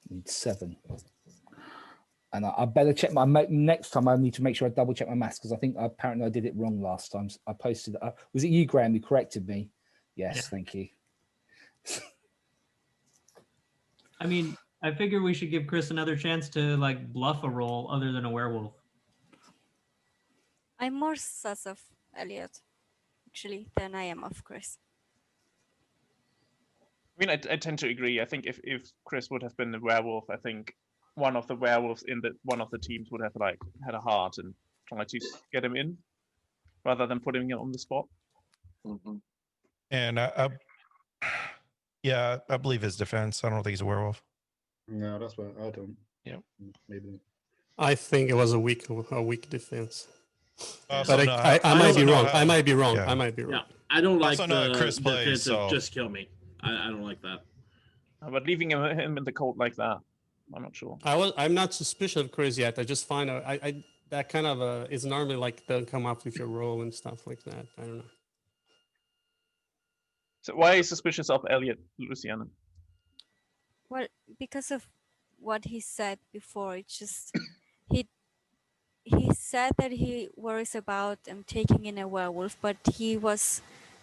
Need 7. And I better check my next time. I need to make sure I double check my maths because I think apparently I did it wrong last time. I posted. Was it you, Graham, who corrected me? Yes, yeah. Thank you. I mean, I figure we should give Chris another chance to like bluff a roll other than a werewolf. I'm more sus of Elliot, actually, than I am of Chris. I mean, I tend to agree. I think if Chris would have been the werewolf, I think one of the werewolves in one of the teams would have like had a heart and tried to get him in, rather than putting him on the spot. Mm-hmm. And yeah, I believe his defense. I don't think he's a werewolf. No, that's what I don't. Yeah, maybe. I think it was a weak defense. I might be wrong. I might be wrong. Yeah. I might be wrong. Yeah, I don't like the Chris plays, defensive so. just kill me. I don't like that. But leaving him in the cold like that, I'm not sure. I'm not suspicious of Chris yet. I just find I that kind of is normally like don't come up with your role and stuff like that. I don't know. So why are you suspicious of Elliot, Luciana? Well, because of what he said before. It's just he said that he worries about taking in a werewolf, but he was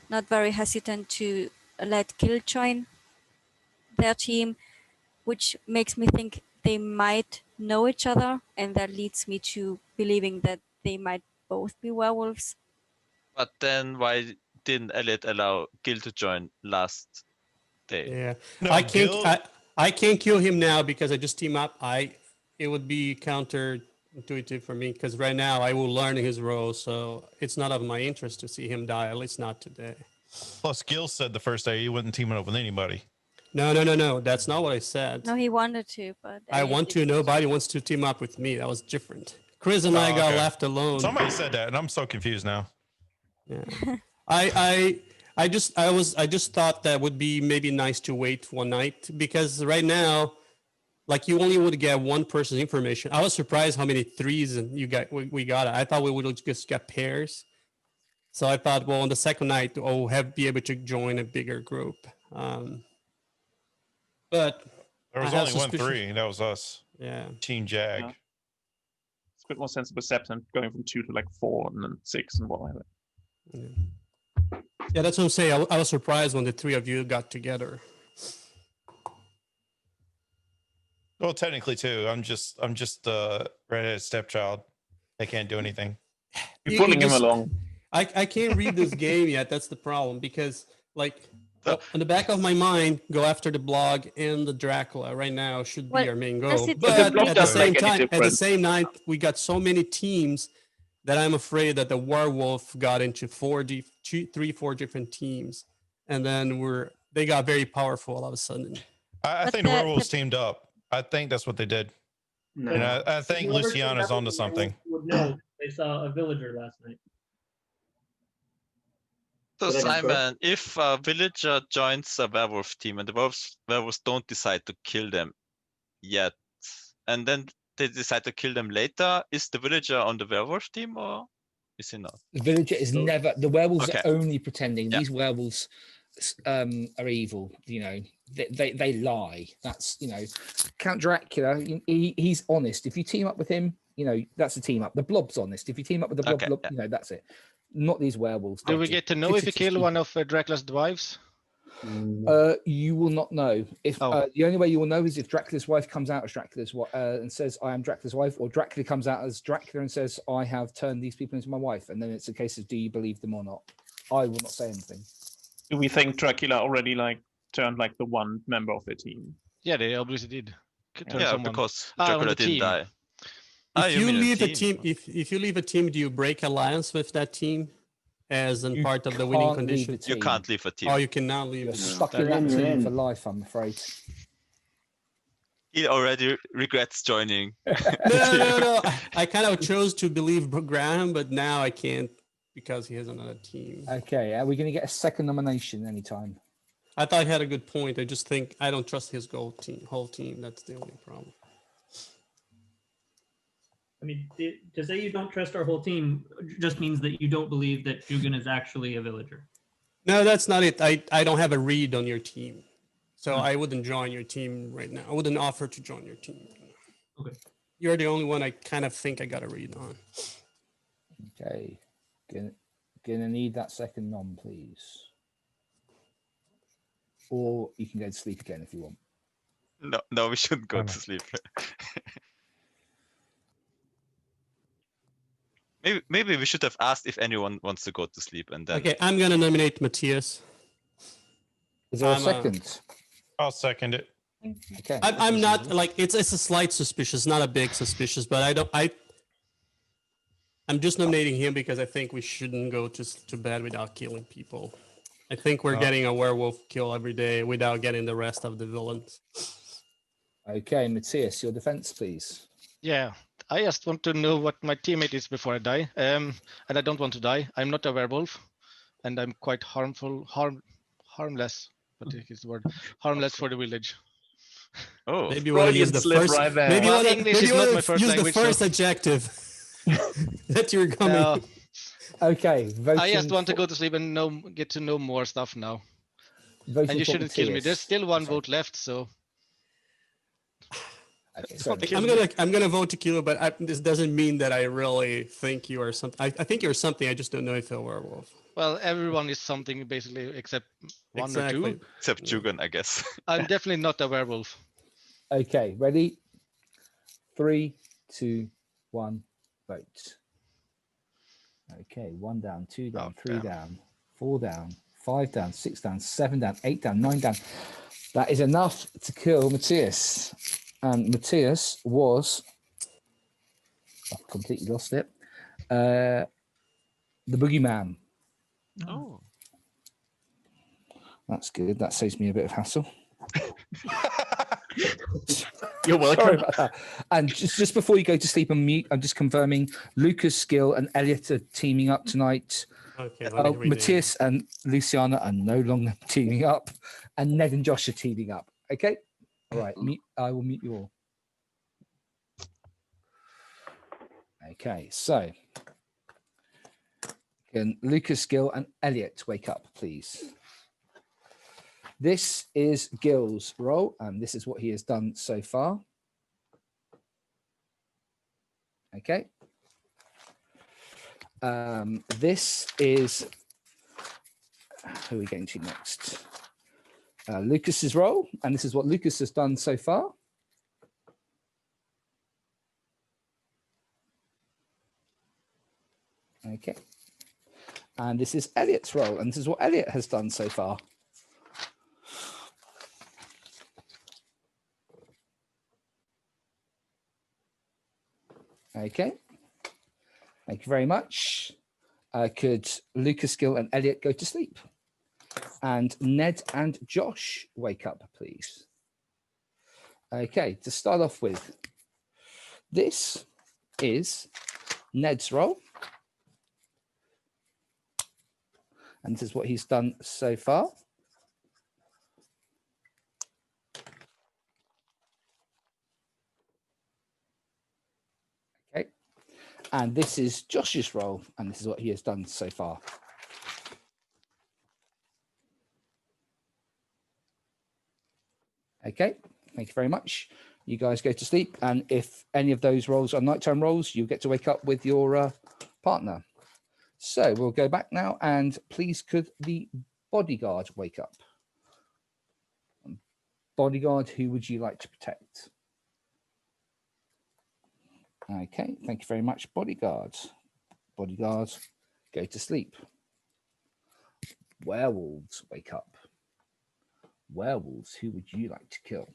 not very hesitant to let Kill join their team, which makes me think they might know each other, and that leads me to believing that they might both be werewolves. But then why didn't Elliot allow Gil to join last day? Yeah, No, I can't kill him now because I just team up. It would be counterintuitive for me because right now I will learn his role, so it's not of my interest to see him die. At least not today. Plus, Gil said the first day he wasn't teaming up with anybody. No. That's not what I said. No, he wanted to, but I want to. Nobody wants to team up with me. That was different. Chris and I got left alone. Somebody said that, and I'm so confused now. Yeah. I just thought that would be maybe nice to wait one night because right now, like you only would get one person's information. I was surprised how many threes we got. I thought we would just get pairs. So I thought, well, on the second night, be able to join a bigger group. But there was only 1 3, and that was us. Yeah, Team Jag. Yeah. It's a bit more sensible steps than going from 2 to like 4 and then 6 and whatever. Yeah, that's what I'm saying. I was surprised when the 3 of you got together. Well, technically, too. I'm just the redheaded stepchild. I can't do anything. You're pulling him along. I can't read this game yet. That's the problem because, like, on the back of my mind, go after the Blog and the Dracula right now should be our main goal. But at the same time, we got so many teams that I'm afraid that the werewolf got into 4 different teams, and then they got very powerful all of a sudden. I think the werewolves teamed up. I think that's what they did. No. And I think Luciana's onto something. No, they saw a villager last night. So Simon, if a villager joins a werewolf team and the werewolves don't decide to kill them yet, and then they decide to kill them later, is the villager on the werewolf team or is he not? The villager is never. The werewolves are only pretending. Yeah. These werewolves are evil. You know, they lie. That's Count Dracula. He's honest. If you team up with him, that's a team up. The Blob's honest. If you team up with the Blob, that's it. Not these werewolves. Do we get to know if you kill one of Dracula's wives? You will not know. If the only way you will know is if Dracula's wife comes out as Dracula's and says, "I am Dracula's wife," or Dracula comes out as Dracula and says, "I have turned these people into my wife," and then it's a case of do you believe them or not. I will not say anything. Do we think Dracula already turned the one member of the team? Yeah, they obviously did. Because Dracula didn't die. If you leave a team, if you leave a team, do you break alliance with that team as part of the winning condition? You can't leave a team. Oh, you cannot leave. You're stuck in that team for life, I'm afraid. He already regrets joining. No. I kind of chose to believe Graham, but now I can't because he has another team. Okay, are we going to get a second nomination anytime? I thought he had a good point. I just think I don't trust his whole team. That's the only problem. I mean, to say you don't trust our whole team just means that you don't believe that Jugan is actually a villager. No, that's not it. I don't have a read on your team. So I wouldn't join your team right now. I wouldn't offer to join your team. Okay. You're the only one I kind of think I got a read on. Okay. Gonna need that second nom, please. Or you can go to sleep again if you want. No, we shouldn't go to sleep. Maybe we should have asked if anyone wants to go to sleep and then. Okay, I'm gonna nominate Matthias. Is there a second? I'll second it. Okay. I'm not like it's a slight suspicious, not a big suspicious, but I'm just nominating him because I think we shouldn't go to bed without killing people. I think we're getting a werewolf kill every day without getting the rest of the villains. Okay, Matthias, your defense, please. Yeah, I just want to know what my teammate is before I die. And I don't want to die. I'm not a werewolf, and I'm quite harmless. What is the word? Harmless for the village. Oh, maybe you want to use the first. Right there. Maybe you want English is not my first use language, the first so- adjective that you're coming. Okay, voting I just want to go to sleep and get to know more stuff now. Voting And you for shouldn't kill me. Matthias. There's still one vote left, so. Okay, sorry. I'm gonna vote to kill you, but this doesn't mean that I really think you are something. I think you're something. I just don't know if you're a werewolf. Well, everyone is something basically except one or two. Except Jugan, I guess. I'm definitely not a werewolf. Okay, ready? 3, 2, 1, vote. Okay, 1 down, 2 down, 3 down, 4 down, 5 down, 6 down, 7 down, 8 down, 9 down. That is enough to kill Matthias. And Matthias was, I've completely lost it, the Boogeyman. Oh. That's good. That saves me a bit of hassle. You're welcome. Sorry about that. And just before you go to sleep and mute, I'm just confirming Lucas, Skill, and Elliot are teaming up tonight. Okay. Matthias and Luciana are no longer teaming up, and Ned and Josh are teaming up. Okay. All right. I will mute you all. Okay. So, can Lucas, Skill, and Elliot wake up, please? This is Gil's role, and this is what he has done so far. Okay. This is who are we getting to next? Lucas's role, and this is what Lucas has done so far. Okay. And this is Elliot's role, and this is what Elliot has done so far. Okay. Thank you very much. Could Lucas, Gill, and Elliot go to sleep? And Ned and Josh wake up, please. Okay, to start off with, this is Ned's role. And this is what he's done so far. Okay. And this is Josh's role, and this is what he has done so far. Okay, thank you very much. You guys go to sleep, and if any of those roles are nighttime roles, you'll get to wake up with your partner. So we'll go back now, and please could the bodyguard wake up? Bodyguard, who would you like to protect? Okay, thank you very much, bodyguard. Bodyguard, go to sleep. Werewolves, wake up. Werewolves, who would you like to kill?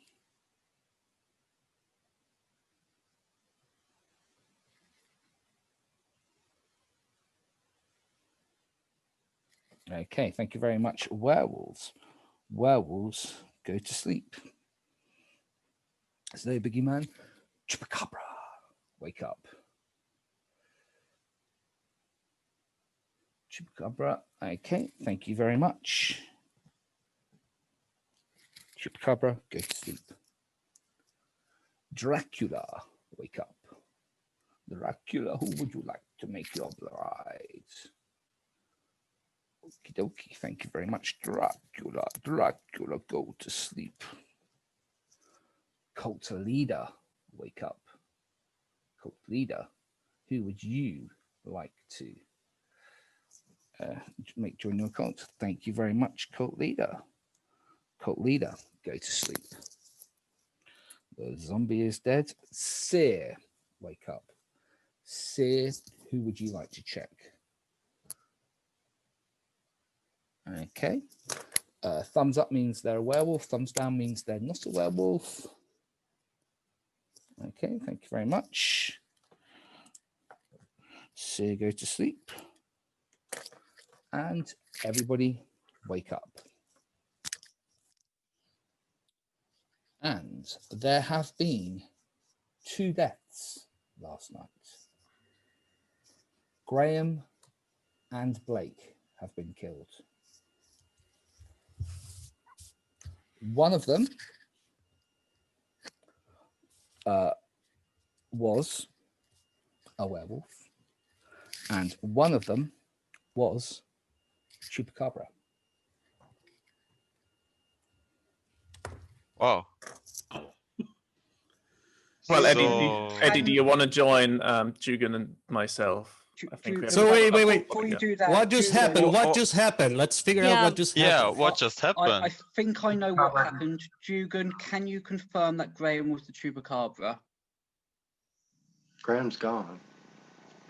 Okay, thank you very much, werewolves. Werewolves, go to sleep. Hello, Bogeyman. Chupacabra, wake up. Chupacabra, okay, thank you very much. Chupacabra, go to sleep. Dracula, wake up. Dracula, who would you like to make your bride? Okie dokie, thank you very much. Dracula, Dracula, go to sleep. Cult leader, wake up. Cult leader, who would you like to make join your cult? Thank you very much, cult leader. Cult leader, go to sleep. The zombie is dead. Seer, wake up. Seer, who would you like to check? Okay. Thumbs up means they're a werewolf. Thumbs down means they're not a werewolf. Okay, thank you very much. Seer, go to sleep. And everybody wake up. And there have been 2 deaths last night. Graham and Blake have been killed. One of them was a werewolf, and one of them was Chupacabra. Wow. Well, Eddie, So- Eddie, do you want to join Jugan and myself? I think we have So wait. Before you do that, What just Jugan- happened? What just happened? Let's figure out what just happened. what just happened? I think I know what happened. Jugan, can you confirm that Graham was the Chupacabra? Graham's gone.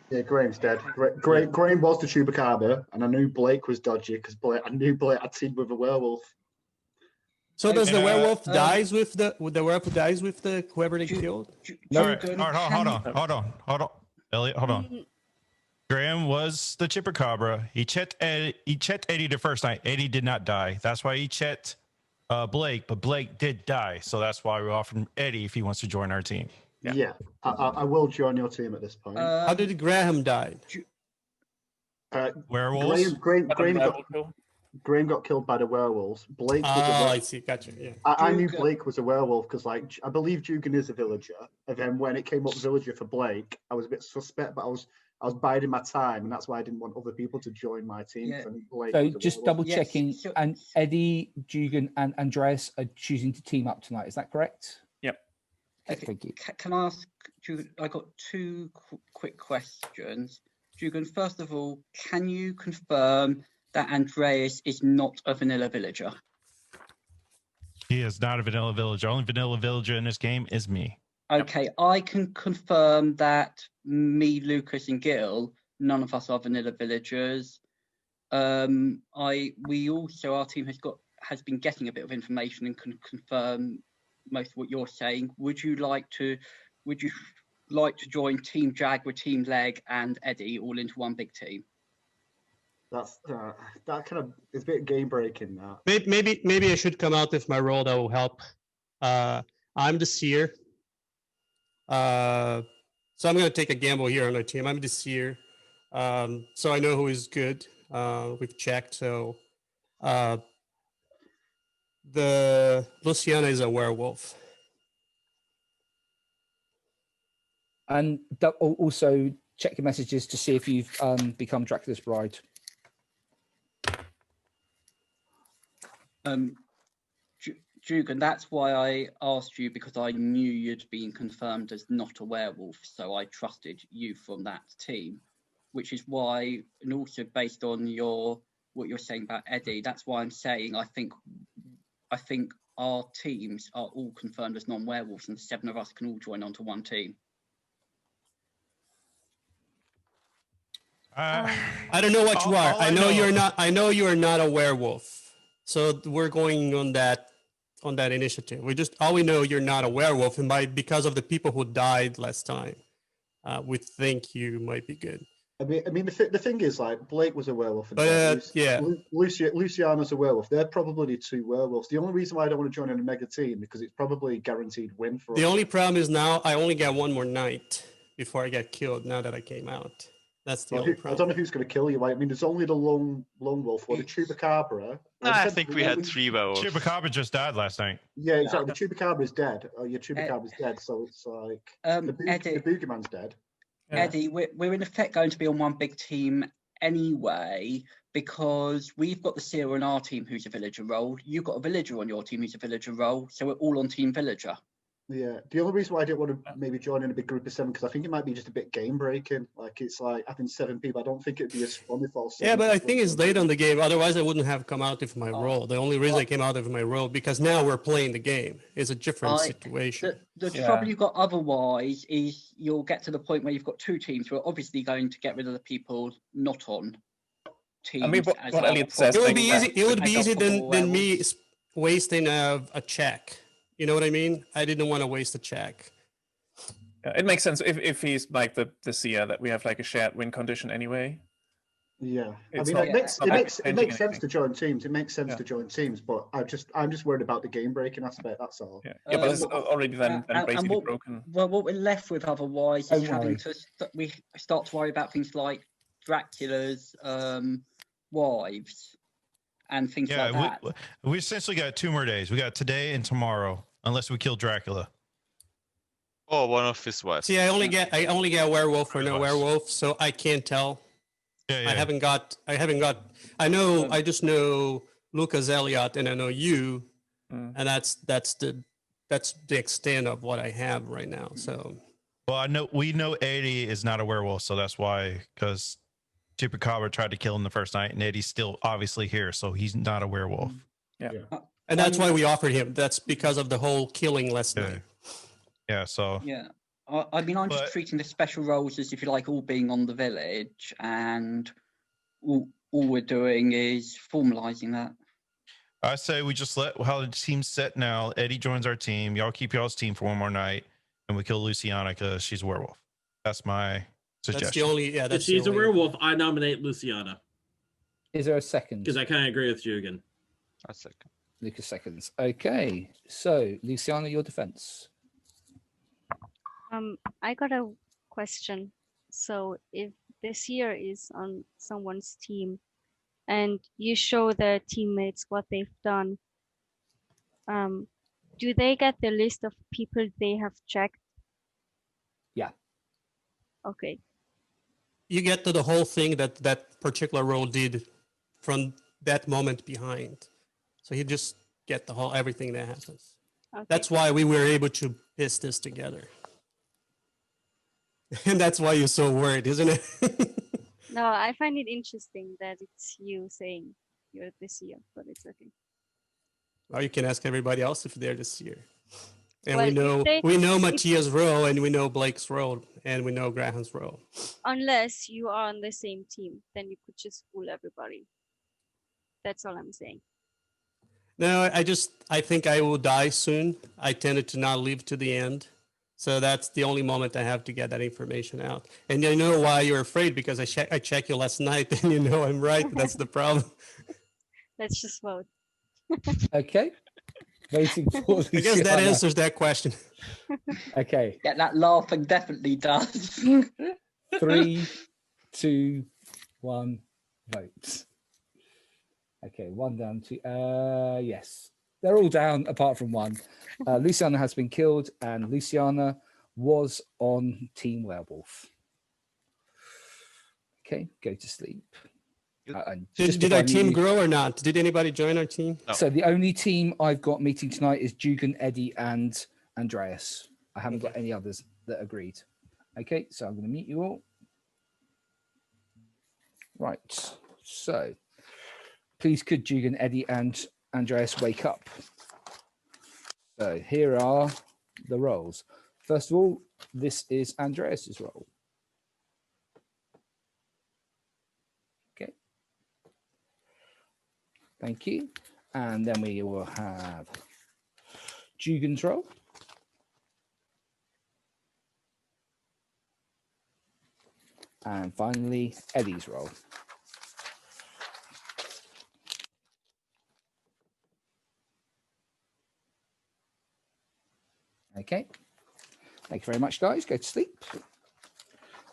Yeah, Graham's dead. Graham was the Chupacabra, and I knew Blake was dodgy because I knew Blake had teamed with a werewolf. So does the werewolf dies with the werewolf dies with the whoever they killed? All right, hold on. Elliot, hold on. Graham was the Chupacabra. He checked Eddie the first night. Eddie did not die. That's why he checked Blake, but Blake did die. So that's why we offered Eddie if he wants to join our team. Yeah, I will join your team at this point. How did Graham die? Werewolves? Graham got killed by the werewolves. Blake was a werewolf. I see. Gotcha. Yeah. I knew Blake was a werewolf because, like, I believe Jugan is a villager. And then when it came up villager for Blake, I was a bit suspect, but I was biding my time, and that's why I didn't want other people to join my team. Yeah. So just double checking, and Eddie, Jugan, and Andreas are choosing to team up tonight. Is that correct? Yep. Okay, thank you. Can I ask Jugan? I got 2 quick questions. Jugan, first of all, can you confirm that Andreas is not a vanilla villager? He is not a vanilla villager. Only vanilla villager in this game is me. Okay, I can confirm that me, Lucas, and Gil, none of us are vanilla villagers. Our team has been getting a bit of information and can confirm most of what you're saying. Would you like to join Team Jag with Team Leg and Eddie all into one big team? That kind of is a bit game breaking. That Maybe I should come out with my role that will help. I'm the Seer. So I'm going to take a gamble here on our team. I'm the Seer. So I know who is good. We've checked. So the Luciana is a werewolf. And also check your messages to see if you've become Dracula's bride. Jugan, that's why I asked you, because I knew you'd been confirmed as not a werewolf, so I trusted you from that team, which is why, and also based on what you're saying about Eddie, that's why I'm saying I think our teams are all confirmed as non-werewolves, and 7 of us can all join onto one team. I don't know what you are. I know you're not. I know you are not a werewolf. So we're going on that initiative. All we know you're not a werewolf, and because of the people who died last time, we think you might be good. I mean, the thing is, like, Blake was a werewolf, and Luciana's a werewolf. They're probably the two werewolves. The only reason why I don't want to join in a mega team because it's probably a guaranteed win for us. The only problem is now I only got one more night before I get killed. Now that I came out, that's the only problem. I don't know who's going to kill you. Right? I mean, there's only the lone wolf or the Chupacabra. No, I think we had 3 werewolves. Chupacabra just died last night. Yeah, exactly. The Chupacabra is dead. Your Chupacabra's dead, so it's like the Bogeyman's dead. Eddie, we're in effect going to be on one big team anyway, because we've got the Seer on our team who's a villager role. You've got a villager on your team who's a villager role, so we're all on team villager. Yeah, the only reason why I didn't want to maybe join in a big group of 7 because I think it might be just a bit game breaking. Like it's like having 7 people. I don't think it'd be as fun if all. Yeah, but I think it's late on the game. Otherwise, I wouldn't have come out of my role. The only reason I came out of my role because now we're playing the game. It's a different situation. The trouble you've got otherwise is you'll get to the point where you've got 2 teams who are obviously going to get rid of the people not on teams. I mean, what Elliot says. It would be easy. It would be easier than me wasting a check. You know what I mean? I didn't want to waste a check. Yeah, it makes sense if he's like the Seer that we have like a shared win condition anyway. Yeah, It's I mean, not- it makes sense to join teams. It makes sense to join teams, but I'm just worried about the game breaking aspect. That's all. Yeah, but it's already then basically broken. Well, what we're left with otherwise is having to we start to worry about things like Dracula's wives and things like that. We essentially got 2 more days. We got today and tomorrow, unless we kill Dracula. Or one of his wives. See, I only get werewolf or no werewolf, so I can't tell. Yeah. I haven't got. I know. I just know Lucas Elliott, and I know you, and that's the extent of what I have right now. So. Well, we know Eddie is not a werewolf, so that's why, because Chupacabra tried to kill him the first night, and Eddie's still obviously here, so he's not a werewolf. Yeah. And that's why we offered him. That's because of the whole killing last night. Yeah, so. Yeah. I mean, I'm just treating the special roles as, if you like, all being on the village, and all we're doing is formalising that. I say we just let how the team's set now. Eddie joins our team. Y'all keep y'all's team for one more night, and we kill Luciana because she's a werewolf. That's my suggestion. That's the only. Yeah, If she's a werewolf, I nominate Luciana. Is there a second? Because I kind of agree with you again. A second. Lucas seconds. Okay, so Luciana, your defense. I got a question. So if the Seer is on someone's team and you show their teammates what they've done, do they get the list of people they have checked? Yeah. Okay. You get to the whole thing that particular role did from that moment behind. So you just get the whole everything that happens. Okay. That's why we were able to piece this together. And that's why you're so worried, isn't it? No, I find it interesting that it's you saying you're the Seer, but it's okay. Or you can ask everybody else if they're the Seer. And Well, we know Matthias' role, and we know Blake's role, and we know Graham's role. Unless you are on the same team, then you could just fool everybody. That's all I'm saying. No, I think I will die soon. I tended to not live to the end. So that's the only moment I have to get that information out. And you know why you're afraid, because I checked you last night and you know I'm right. That's the problem. Let's just vote. Okay. Waiting for I guess that answers that question. Okay. Yeah, that laughing definitely does. 3, 2, 1, vote. Okay, 1 down, 2. Yes. They're all down apart from 1. Luciana has been killed, and Luciana was on Team Werewolf. Okay, go to sleep. Did our team grow or not? Did anybody join our team? No. So the only team I've got meeting tonight is Jugan, Eddie, and Andreas. I haven't got any others that agreed. Okay, so I'm going to meet you all. Right. So please could Jugan, Eddie, and Andreas wake up. So here are the roles. First of all, this is Andreas's role. Okay. Thank you. And then we will have Jugan's role. And finally, Eddie's roll. Okay. Thank you very much, guys. Go to sleep.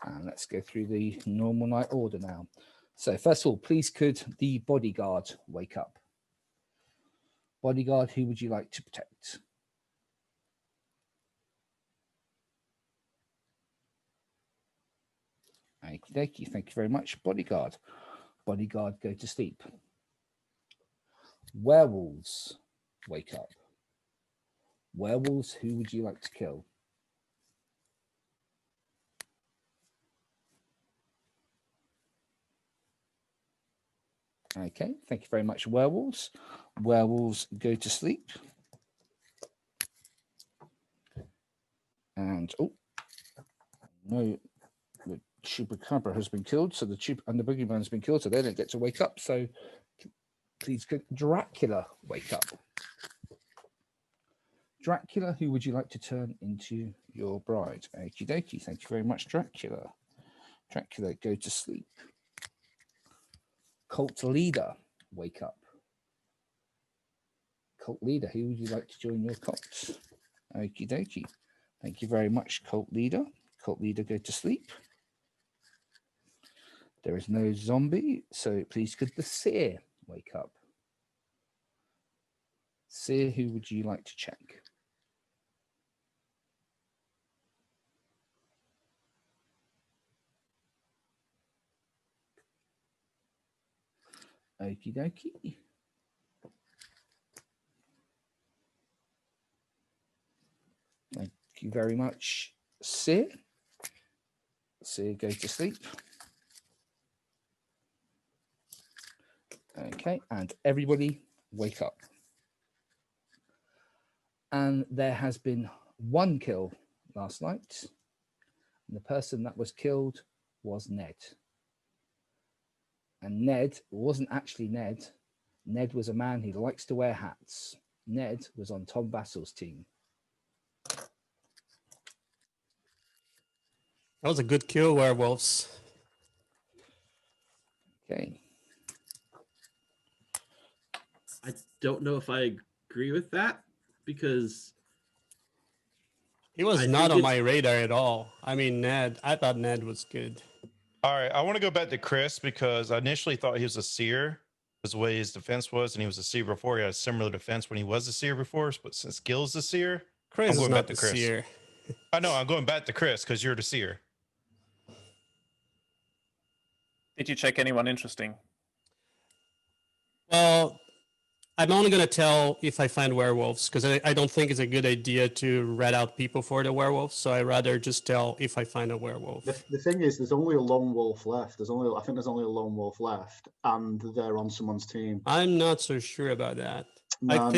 And let's go through the normal night order now. So first of all, please could the bodyguard wake up? Bodyguard, who would you like to protect? Okie dokie. Thank you very much, bodyguard. Bodyguard, go to sleep. Werewolves, wake up. Werewolves, who would you like to kill? Okay, thank you very much, werewolves. Werewolves, go to sleep. And oh no, the Chupacabra has been killed, so the Boogeyman has been killed, so they don't get to wake up. So please could Dracula wake up? Dracula, who would you like to turn into your bride? Okie dokie, thank you very much, Dracula. Dracula, go to sleep. Cult leader, wake up. Cult leader, who would you like to join your cult? Okie dokie. Thank you very much, cult leader. Cult leader, go to sleep. There is no zombie, so please could the Seer wake up? Seer, who would you like to check? Okie dokie. Thank you very much, Seer. Seer, go to sleep. Okay, and everybody wake up. And there has been one kill last night. And the person that was killed was Ned. And Ned wasn't actually Ned. Ned was a man who likes to wear hats. Ned was on Tom Vassel's team. That was a good kill, werewolves. Okay. I don't know if I agree with that because he was not on my radar at all. I mean, Ned, I thought Ned was good. All right, I want to go back to Chris because I initially thought he was a Seer, was the way his defense was, and he was a Seer before. He had a similar defense when he was a Seer before, but since Gil's the Seer, Chris I'm going is back not to the Chris. Seer. I know, I'm going back to Chris because you're the Seer. Did you check anyone interesting? Well, I'm only going to tell if I find werewolves because I don't think it's a good idea to rat out people for the werewolves. So I'd rather just tell if I find a werewolf. The thing is, there's only a lone wolf left. I think there's only a lone wolf left, and they're on someone's team. I'm not so sure about that. No, I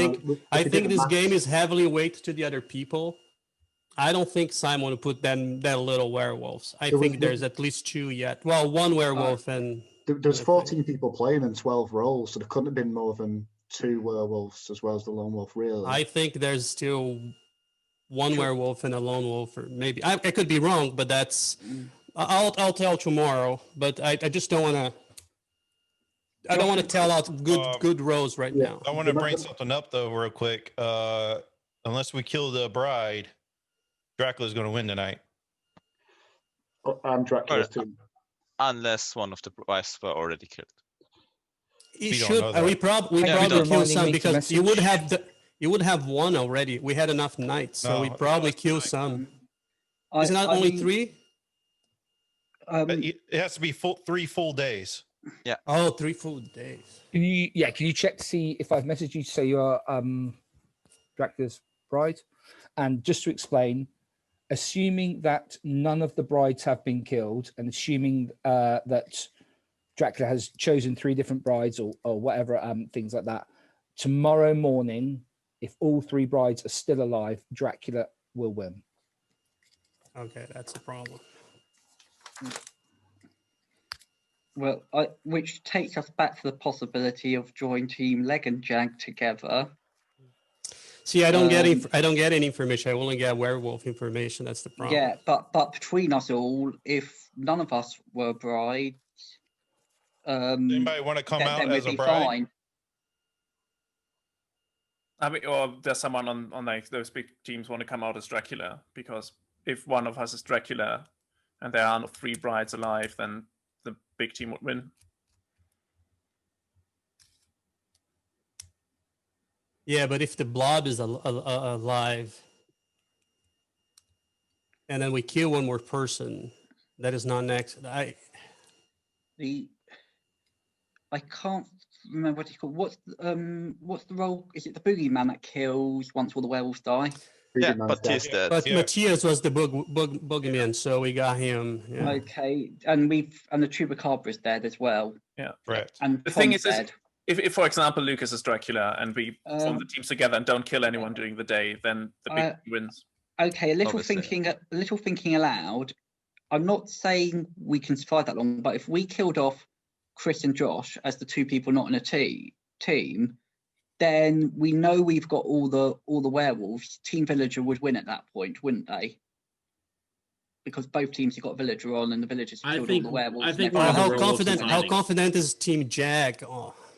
think this match. game is heavily weighted to the other people. I don't think Simon would put that little werewolves. I think there's at least two yet. Well, one werewolf and there's 14 people playing in 12 roles, so there couldn't have been more than 2 werewolves as well as the lone wolf. Really, I think there's still one werewolf and a lone wolf, or maybe I could be wrong, but that's I'll tell tomorrow. But I just don't want to. I don't want to tell out good rows right now. I want to bring something up though, real quick. Unless we kill the bride, Dracula's going to win tonight. I'm Dracula's team. Unless one of the brides were already killed. We should. We probably kill some because you would have one already. We had enough nights, so we probably kill some. Is it not only 3? It has to be 3 full days. Yeah. Oh, 3 full days. Can you check to see if I've messaged you to say you're Dracula's bride? And just to explain, assuming that none of the brides have been killed, and assuming that Dracula has chosen 3 different brides or whatever, things like that, tomorrow morning, if all 3 brides are still alive, Dracula will win. Okay, that's a problem. Well, which takes us back to the possibility of drawing Team Leg and Jag together. See, I don't get any information. I only get werewolf information. That's the problem. Yeah, but between us all, if none of us were brides, anybody want to come then out we'd as a be bride? fine. I mean, or does someone on like those big teams want to come out as Dracula? Because if one of us is Dracula and there are 3 brides alive, then the big team would win. Yeah, but if the blob is alive, and then we kill one more person, that is not next. I can't remember what he called. What's the role? Is it the Boogeyman that kills once all the werewolves die? Yeah, but he's dead. But Matthias was the Bogeyman, so we got him. Yeah. Okay, and the Chupacabra is dead as well. Yeah, right. And the thing is, dead. if for example Lucas is Dracula and we form the teams together and don't kill anyone during the day, then the big wins. Okay, a little Obviously. thinking aloud. I'm not saying we can survive that long, but if we killed off Chris and Josh as the 2 people not in a team, then we know we've got all the werewolves. Team Villager would win at that point, wouldn't they? Because both teams have got a villager on, and the villagers have killed all the werewolves. I think how confident is Team Jag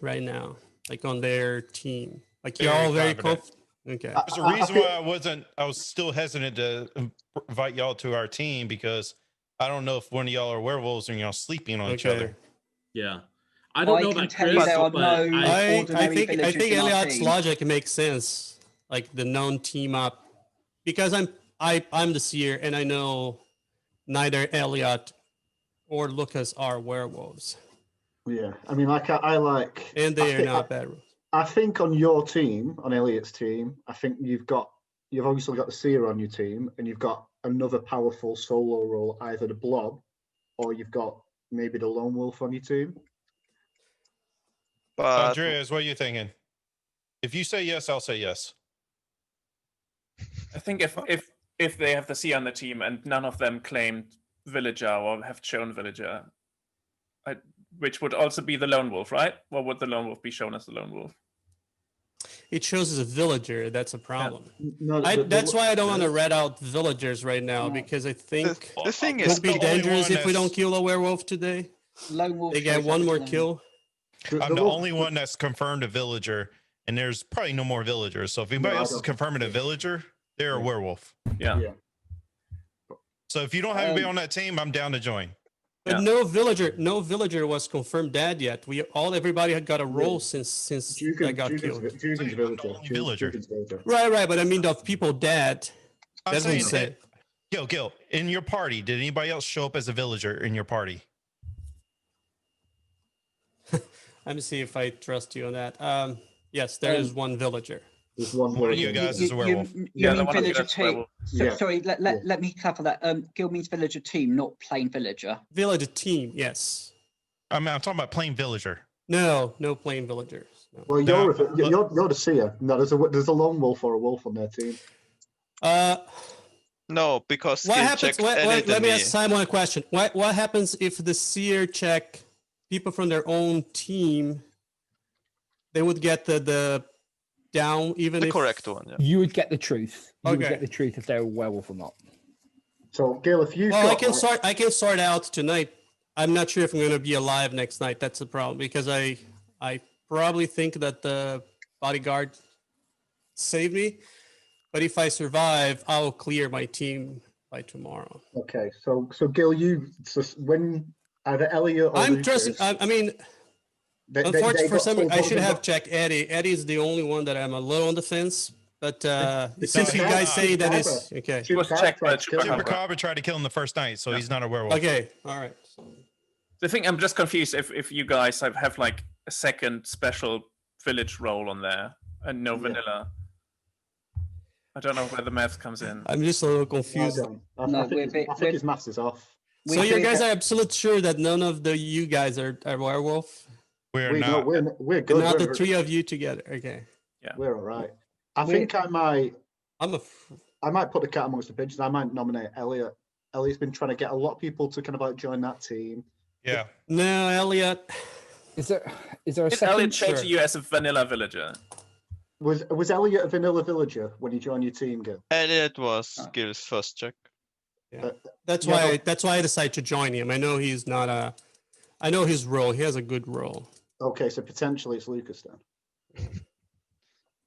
right now? Like on their team, like you're all very confident. Okay. There's a reason why I was still hesitant to invite y'all to our team, because I don't know if one of y'all are werewolves and y'all sleeping on each other. Yeah. I don't know about Chris, but I think Elliot's logic makes sense. Like the known team up, because I'm the Seer, and I know neither Elliot or Lucas are werewolves. Yeah, I mean, and they are not bad. I think on your team, on Elliot's team, I think you've obviously got the Seer on your team, and you've got another powerful solo role, either the Blob, or you've got maybe the Lone Wolf on your team. But Andreas, what are you thinking? If you say yes, I'll say yes. I think if they have the Seer on the team and none of them claimed Villager or have shown Villager, which would also be the Lone Wolf, right? Or would the Lone Wolf be shown as the Lone Wolf? It shows as a villager. That's a problem. No, that's why I don't want to red out villagers right now, because I think the thing it is, would be dangerous if we don't kill a werewolf today. Lone Wolf they get one more kill. I'm the only one that's confirmed a villager, and there's probably no more villagers. So if anybody else is confirming a villager, they're a werewolf. Yeah. So if you don't have anybody on that team, I'm down to join. But no villager was confirmed dead yet. Everybody had got a role since I got killed. Villager. Right. But I mean, of people dead. That's what he said. Gil, in your party, did anybody else show up as a villager in your party? Let me see if I trust you on that. Yes, there is one villager. There's one of you guys is a werewolf. You mean villager team? Sorry, let me clarify that. Gil means villager team, not plain villager. Villager team, yes. I'm talking about plain villager. No plain villagers. No. Well, you're the Seer. No, there's a Lone Wolf or a wolf on their team. No, because what happens? Let me ask Simon a question. What happens if the Seer check people from their own team? They would get the down, even the if correct one. Yeah. You would get the truth. You would Okay. get the truth if they're a werewolf or not. So, Gil, if you I can sort out tonight. I'm not sure if I'm going to be alive next night. That's the problem, because I probably think that the Bodyguard saved me, but if I survive, I'll clear my team by tomorrow. Okay, so Gil, when either Elliot or I'm Lucas, trusting. I mean, unfortunately, for some, I should have checked Eddie. Eddie is the only one that I'm a little on the fence. But since you guys say that is okay, Chupacabra tried to kill him the first night, so he's not a werewolf. Okay, all right. The thing, I'm just confused if you guys have like a second special village role on there and no vanilla. I don't know where the math comes in. I'm just a little confused. I think his maths is off. So you guys are absolutely sure that none of you guys are werewolf? We're not. We're good. Not the three of you together. Okay. Yeah. We're all right. I think I might put the cat amongst the pigeons. I might nominate Elliot. Elliot's been trying to get a lot of people to kind of like join that team. Yeah. No, Elliot. Is there a Did second? Elliot change to you as a vanilla villager? Was Elliot a vanilla villager when he joined your team, Gil? Elliot was Gil's first check. Yeah. That's why I decided to join him. I know he's not I know his role. He has a good role. Okay, so potentially it's Lucas then.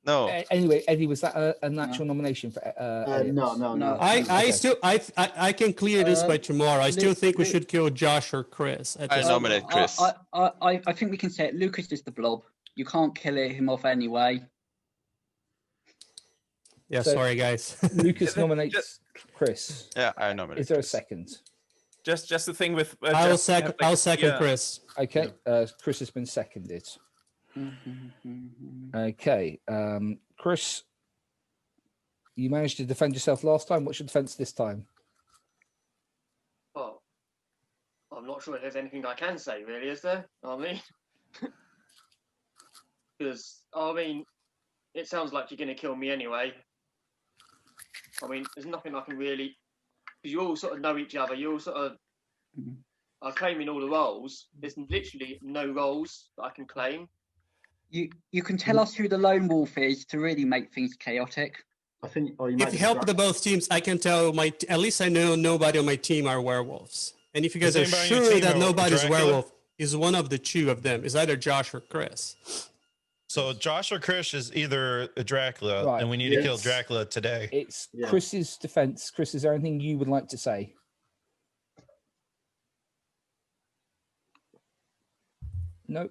No. Anyway, Eddie, was that a natural nomination for? Elliot? No. I can clear this by tomorrow. I still think we should kill Josh or Chris. I nominate Chris. I think we can say it. Lucas is the blob. You can't kill him off anyway. Yeah, So, sorry guys. Lucas nominates Chris. Yeah, I nominate. Is there a second? Just the thing with. I'll second Chris. Okay, Chris has been seconded. Okay, Chris, you managed to defend yourself last time. What's your defense this time? Well, I'm not sure if there's anything I can say, really, is there? I mean, because it sounds like you're going to kill me anyway. I mean, there's nothing I can really, because you all sort of know each other. You all sort of are claiming all the roles. There's literally no roles that I can claim. You can tell us who the lone wolf is to really make things chaotic. I think. If you help the both teams, I can tell at least I know nobody on my team are werewolves. And if you guys are sure that nobody's werewolf, is one of the two of them. Is either Josh or Chris. So Josh or Chris is either a Dracula, Right. and we need to kill Dracula today. It's Chris's defense. Chris, is there anything you would like to say? No.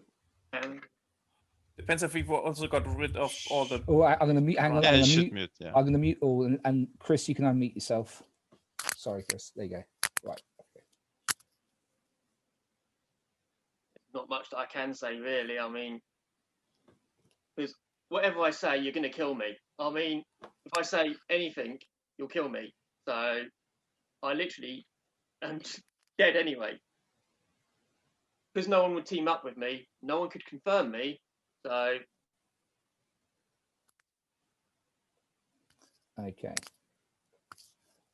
Depends if we've also got rid of all the. Oh, I'm going to mute. Hang on. Yeah, I'm you gonna should mute. mute, yeah. I'm going to mute all, and Chris, you can unmute yourself. Sorry, Chris. There you go. Right. Not much that I can say, really. I mean, because whatever I say, you're going to kill me. I mean, if I say anything, you'll kill me. So I literally am dead anyway. Because no one would team up with me. No one could confirm me. So. Okay.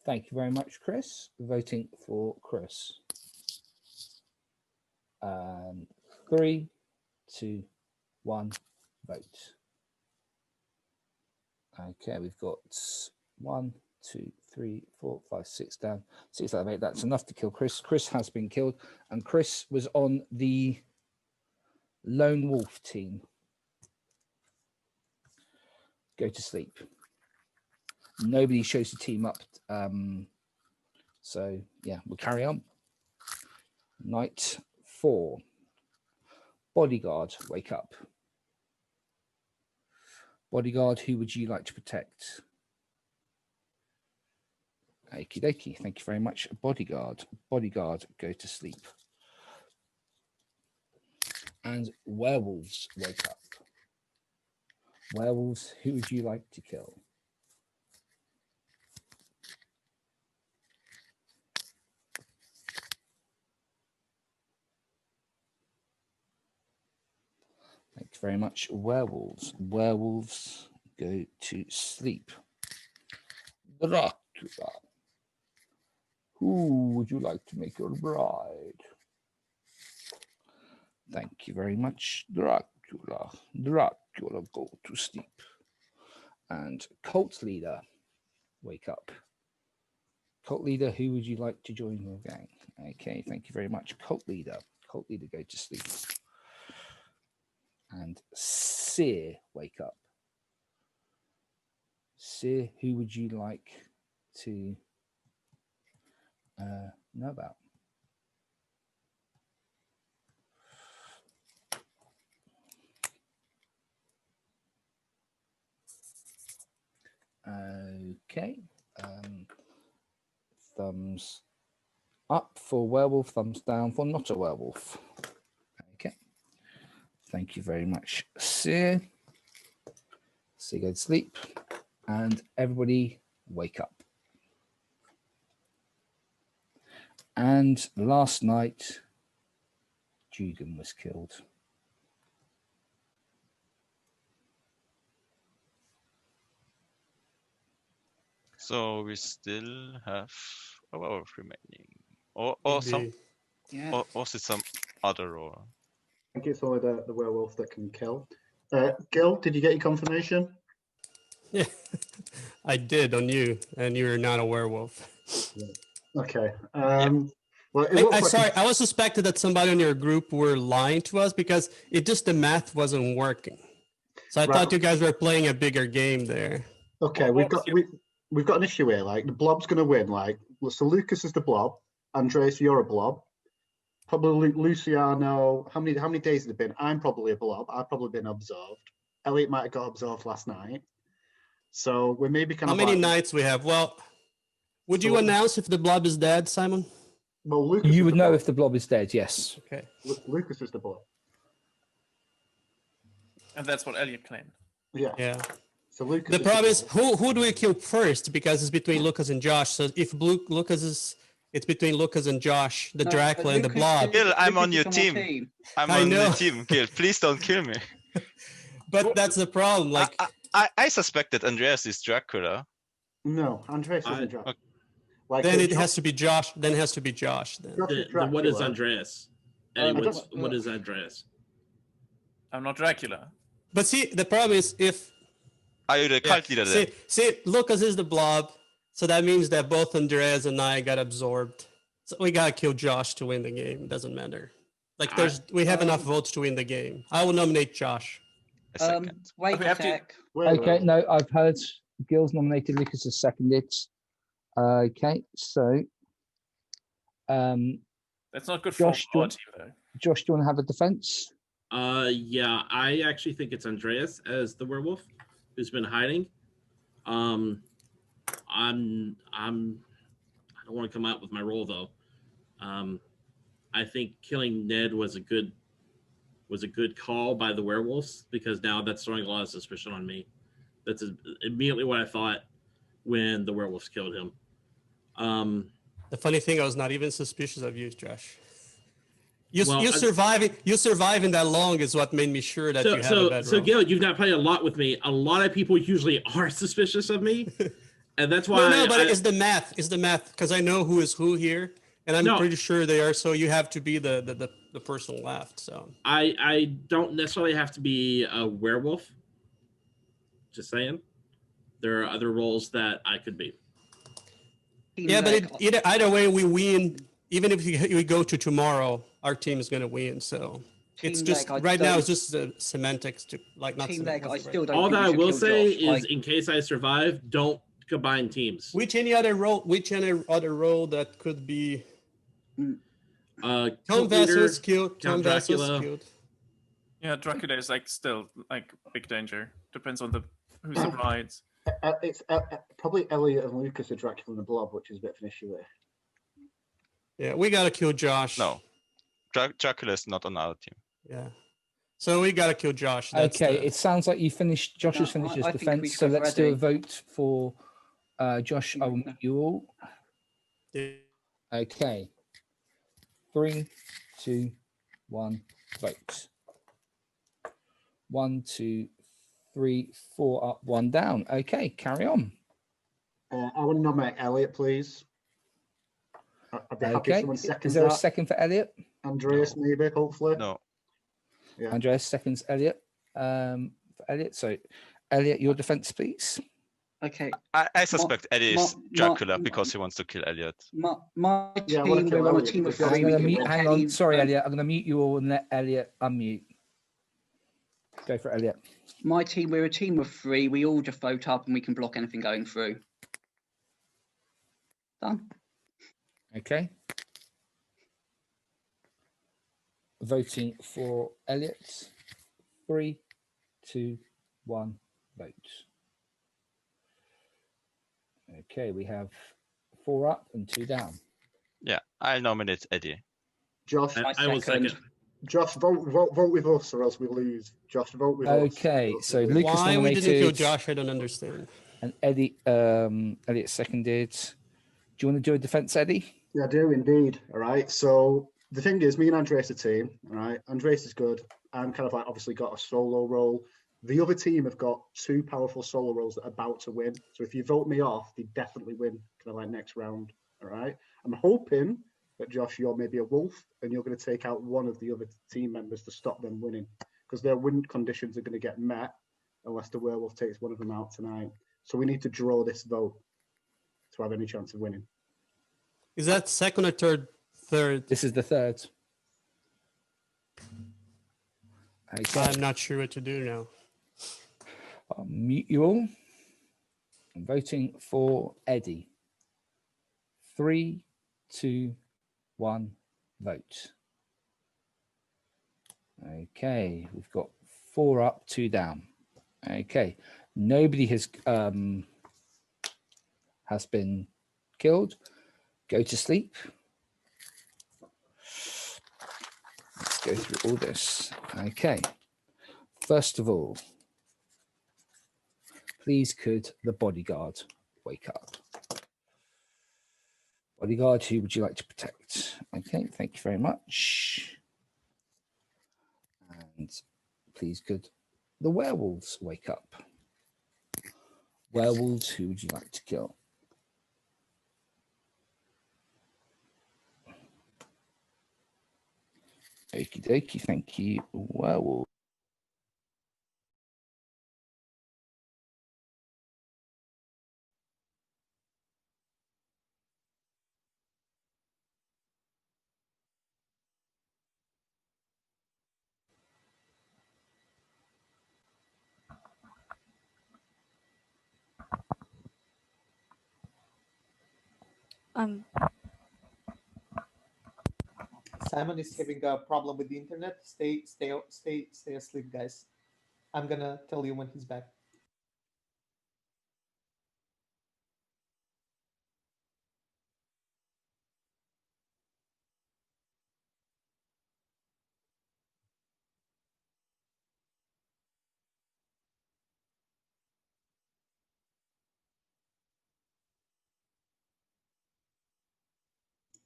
Thank you very much, Chris. Voting for Chris. 3, 2, 1, vote. Okay, we've got 1, 2, 3, 4, 5, 6 down. 6 out of 8. That's enough to kill Chris. Chris has been killed, and Chris was on the lone wolf team. Go to sleep. Nobody shows the team up. So yeah, we'll carry on. Night 4. Bodyguard, wake up. Bodyguard, who would you like to protect? Okie dokie. Thank you very much. Bodyguard. Bodyguard, go to sleep. And werewolves, wake up. Werewolves, who would you like to kill? Thanks very much. Werewolves. Werewolves, go to sleep. Dracula. Who would you like to make your bride? Thank you very much. Dracula. Dracula, go to sleep. And cult leader, wake up. Cult leader, who would you like to join your gang? Okay, thank you very much. Cult leader. Cult leader, go to sleep. And Seer, wake up. Seer, who would you like to know about? Okay. Thumbs up for werewolf, thumbs down for not a werewolf. Okay. Thank you very much, Seer. So you go to sleep and everybody wake up. And last night, Jugan was killed. So we still have a werewolf remaining, or some, or is it some other role? I think it's only the werewolf that can kill. Gil, did you get your confirmation? Yeah, I did on you, and you're not a werewolf. Okay. Well, it looks like sorry, I was suspected that somebody in your group were lying to us because the math wasn't working. So I thought you guys were playing a bigger game there. Okay, we've got an issue here. Like the Blob's going to win. Like, so Lucas is the Blob. Andreas, you're a Blob. Probably Luciano. How many days has it been? I'm probably a Blob. I've probably been observed. Elliot might have got observed last night. So we're maybe kind How of. Many nights we have? Well, would you announce if the Blob is dead, Simon? Well, Lucas. You would know if the Blob is dead. Yes. Okay. Lucas is the Blob. And that's what Elliot claimed. Yeah. Yeah. So Lucas. The problem is who do we kill first? Because it's between Lucas and Josh. So if it's between Lucas and Josh, the Dracula and the Blob. Gil, I'm on your team. I'm on your team, Gil. Please don't kill me. But that's the problem. Like I suspected Andreas is Dracula. No, Andreas isn't Dracula. Like then it has to be Josh. Then it has to be Josh. Then. What is Andreas? Eddie, what is Andreas? I'm not Dracula. But see, the problem is if. Are you the cult leader then? See, Lucas is the Blob, so that means that both Andreas and I got absorbed. So we gotta kill Josh to win the game. It doesn't matter. Like we have enough votes to win the game. I will nominate Josh. Wait, Okay, no, I've heard Gil's nominated. Lucas has seconded. Okay, so that's not good Josh, for our team though. Josh, do you want to have a defense? Yeah, I actually think it's Andreas as the werewolf who's been hiding. I don't want to come out with my role though. I think killing Ned was a good call by the werewolves because now that's throwing a lot of suspicion on me. That's immediately what I thought when the werewolves killed him. The funny thing, I was not even suspicious of you, Josh. You surviving that long is what made me sure that you have a bad So role. Gil, you've not played a lot with me. A lot of people usually are suspicious of me, and that's why. No, but it's the math. It's the math because I know who is who here, and I'm pretty sure they are. So you have to be the person left. So I don't necessarily have to be a werewolf. Just saying, there are other roles that I could be. Yeah, but either way, we win. Even if we go to tomorrow, our team is going to win. So it's just right now it's just semantics to like not. All that I will say is, in case I survive, don't combine teams. Which any other role that could be? Tom Vasser's killed. Tom Vasser's killed. Yeah, Dracula is like still like big danger. Depends on who survives. It's probably Elliot and Lucas are Dracula and the Blob, which is a bit of an issue there. Yeah, we gotta kill Josh. No, Dracula is not on our team. Yeah, so we gotta kill Josh. It sounds like you finished. Josh has finished his defense, so let's do a vote for Josh. I will meet you all. Yeah. Okay. 3, 2, 1, vote. 1, 2, 3, 4 up, 1 down. Okay, carry on. I want to nominate Elliot, please. I'd be happy if someone seconds Is there a that. second for Elliot? Andreas, maybe, hopefully. No. Yeah. Andreas seconds Elliot. For Elliot. So, Elliot, your defense, please. Okay. I suspect Eddie is Dracula because he wants to kill Elliot. My team, we're on a team of three. Hang on. Sorry, Elliot. I'm going to mute you all and let Elliot unmute. Go for Elliot. My team, we're a team of 3. We all just vote up and we can block anything going through. Done. Okay. Voting for Elliot. 3, 2, 1, vote. Okay, we have 4 up and 2 down. Yeah, I'll nominate Eddie. Josh, I will second. Josh, vote with us or else we lose. Josh, vote with us. Okay, so Lucas Why we nominated. didn't kill Josh? I don't understand. And Eddie, Elliot seconded. Do you want to do a defense, Eddie? Yeah, I do indeed. All right. So the thing is, me and Andreas are a team. All right. Andreas is good. I'm kind of like obviously got a solo role. The other team have got 2 powerful solo roles that are about to win. So if you vote me off, they definitely win kind of like next round. All right. I'm hoping that Josh, you're maybe a wolf and you're going to take out one of the other team members to stop them winning because their win conditions are going to get met unless the werewolf takes one of them out tonight. So we need to draw this vote to have any chance of winning. Is that second or third? Third. This is the third. Okay. I'm not sure what to do now. I'll mute you all. I'm voting for Eddie. 3, 2, 1, vote. Okay, we've got 4 up, 2 down. Okay, nobody has been killed. Go to sleep. Let's go through all this. Okay, first of all, please could the bodyguard wake up? Bodyguard, who would you like to protect? Okay, thank you very much. And please could the werewolves wake up? Werewolves, who would you like to kill? Okie dokie, thank you, werewolf. Simon is having a problem with the internet. Stay asleep, guys. I'm gonna tell you when he's back.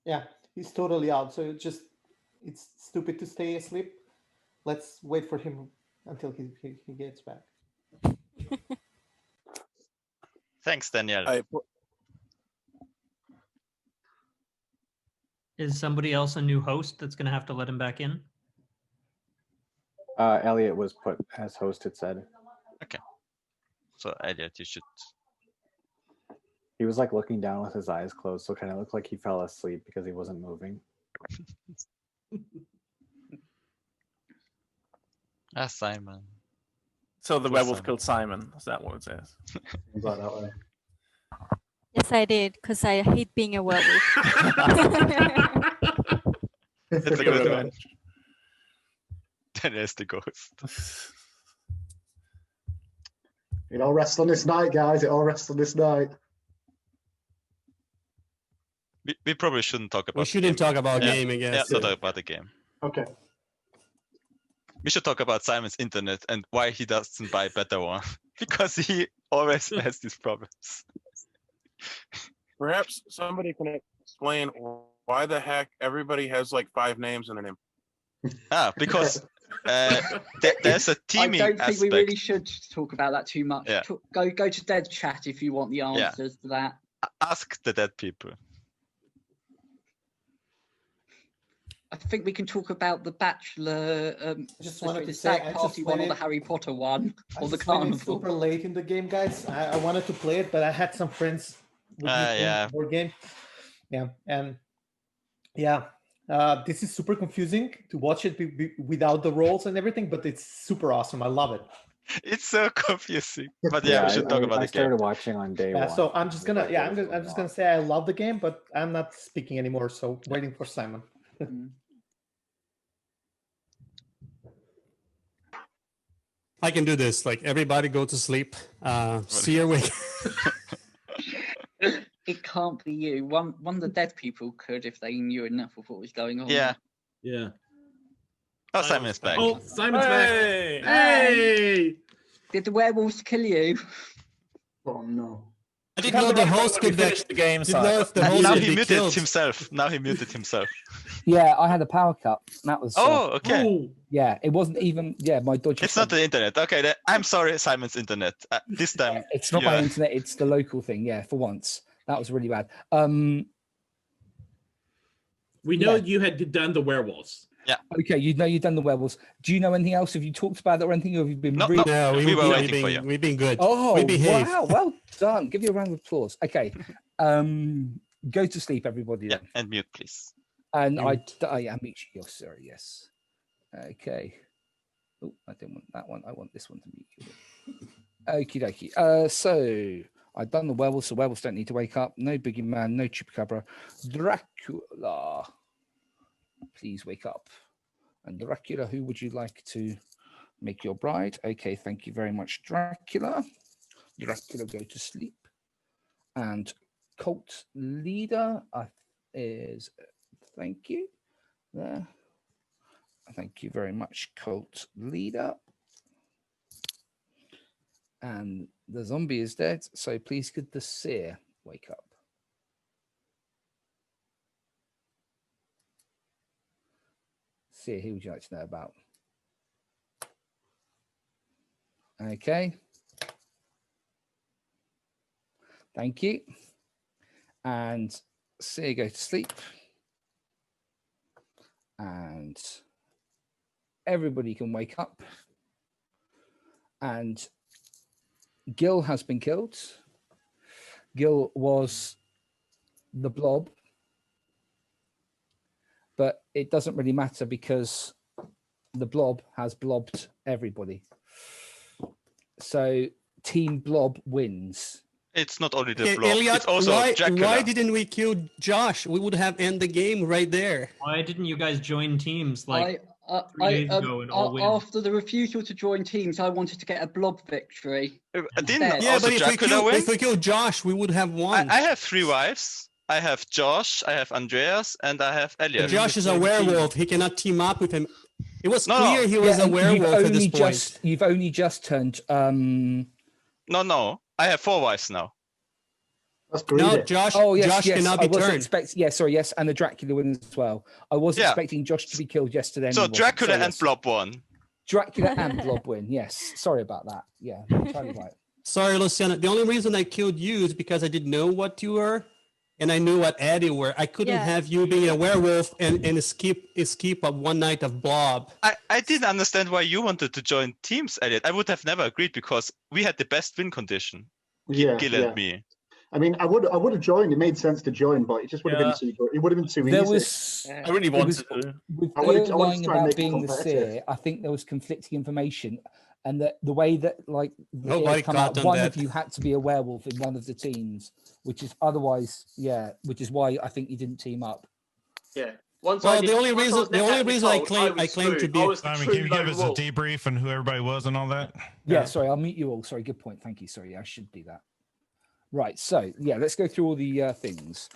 Yeah, he's totally out. So it's stupid to stay asleep. Let's wait for him until he gets back. Thanks, Daniel. Is somebody else a new host that's going to have to let him back in? Elliot was put as host, it said. Okay. So, Elliot, you should... He was like looking down with his eyes closed, so it kind of looked like he fell asleep because he wasn't moving. Simon. So the werewolf killed Simon. Is that what it says? Like that way. Yes, I did, because I hate being a werewolf. That's a good one. Then there's the ghost. It all rests on this night, guys. It all rests on this night. We probably shouldn't talk about. We shouldn't talk about game, I guess. Yeah, not talk about the game. Okay. We should talk about Simon's internet and why he doesn't buy a better one. Because he always has these problems. Perhaps somebody can explain why the heck everybody has like 5 names in a name. Because there's a teaming I don't think we aspect. really should talk about that too much. Yeah. Go to dead chat if you want the answers to that. Ask the dead people. I think we can talk about the Bachelor. Just wanted to the say, stag I party just one or went the in- Harry Potter one or the just went in carnival. super late in the game, guys. I wanted to play it, but I had some friends with me playing Yeah. the board game. Yeah, and yeah, this is super confusing to watch it without the rolls and everything, but it's super awesome. I love it. It's so confusing. But yeah, we should talk about I the game. started watching on day one. So I'm just gonna, I'm just gonna say I love the game, but I'm not speaking anymore. So waiting for Simon. I can do this. Like everybody go to sleep. Seer wake. It can't be you. One of the dead people could if they knew enough of what was going on. Yeah. Yeah. Oh, Simon's back. Oh, Simon's Hey! back. Hey! Did the werewolves kill you? Oh no. I didn't know the host could finish the game. Didn't know if the host Now could he be muted killed. himself. Now he muted himself. Yeah, I had a power cut. That was. Oh, okay. Yeah, it wasn't even. Yeah, my dodge. It's not the internet. Okay, then I'm sorry, Simon's internet. This time. It's not my internet. It's the local thing. Yeah, for once, that was really bad. We know you had done the werewolves. Yeah. Okay, you know you've done the werewolves. Do you know anything else? Have you talked about it or anything? Or have you been No, really... no, we were waiting for you. We've been good. Oh, we behave. wow. Well done. Give you a round of applause. Okay. Go to sleep, everybody. Then. Yeah, and mute, please. And I am mute you. Sorry, yes. Okay. Oh, I don't want that one. I want this one to mute you. Okie dokie. So I've done the werewolves, so werewolves don't need to wake up. No Bogeyman, no Chupacabra. Dracula, please wake up. And Dracula, who would you like to make your bride? Okay, thank you very much, Dracula. Dracula, go to sleep. And cult leader is, thank you. There. Thank you very much, cult leader. And the zombie is dead, so please could the Seer wake up? Seer, who would you like to know about? Okay. Thank you. And Seer, go to sleep. And everybody can wake up. And Gil has been killed. Gil was the Blob. But it doesn't really matter because the Blob has blobbed everybody. So Team Blob wins. It's not only the Okay, Blob, Elliot, it's also Dracula. why didn't we kill Josh? We would have ended the game right there. Why didn't you guys join teams like 3 days ago and all win? After the refusal to join teams, I wanted to get a Blob victory. Didn't Yeah, also but Dracula win? if we kill Josh, we would have won. I have 3 wives. I have Josh, I have Andreas, and I have Elliot. Josh is a werewolf. He cannot team up with him. It was No, clear no. he was a werewolf at this point. You've only just turned. No. I have 4 wives now. That's No, greedy. Josh. Oh yes, Josh yes. cannot I be wasn't turned. expecting. Yeah, sorry. Yes, and the Dracula win as well. I was expecting Josh to be killed yesterday. So Dracula and Blob won. Dracula and Blob win. Yes. Sorry about that. Yeah, entirely right. Sorry, Luciana. The only reason I killed you is because I didn't know what you were, and I knew what Eddie were. I couldn't have you being a werewolf and escape a one night of Blob. I didn't understand why you wanted to join teams, Elliot. I would have never agreed because we had the best win condition. Yeah, Gil and me. I mean, I would have joined. It made sense to join, but it just would have been too good. It would have been too There easy. was. I really wanted to. With I wanted Gil to lying try and about make it being the competitive. Seer, I think there was conflicting information, and the way that like Nobody it had come out, caught on one that. of you had to be a werewolf in one of the teams, which is otherwise, which is why I think you didn't team up. Yeah. Well, the only reason I claim to be. Simon, can you give us a debrief on who everybody was and all that? Yeah, sorry, I'll mute you all. Sorry, good point. Thank you. Sorry, I should do that. Right, so let's go through all the things.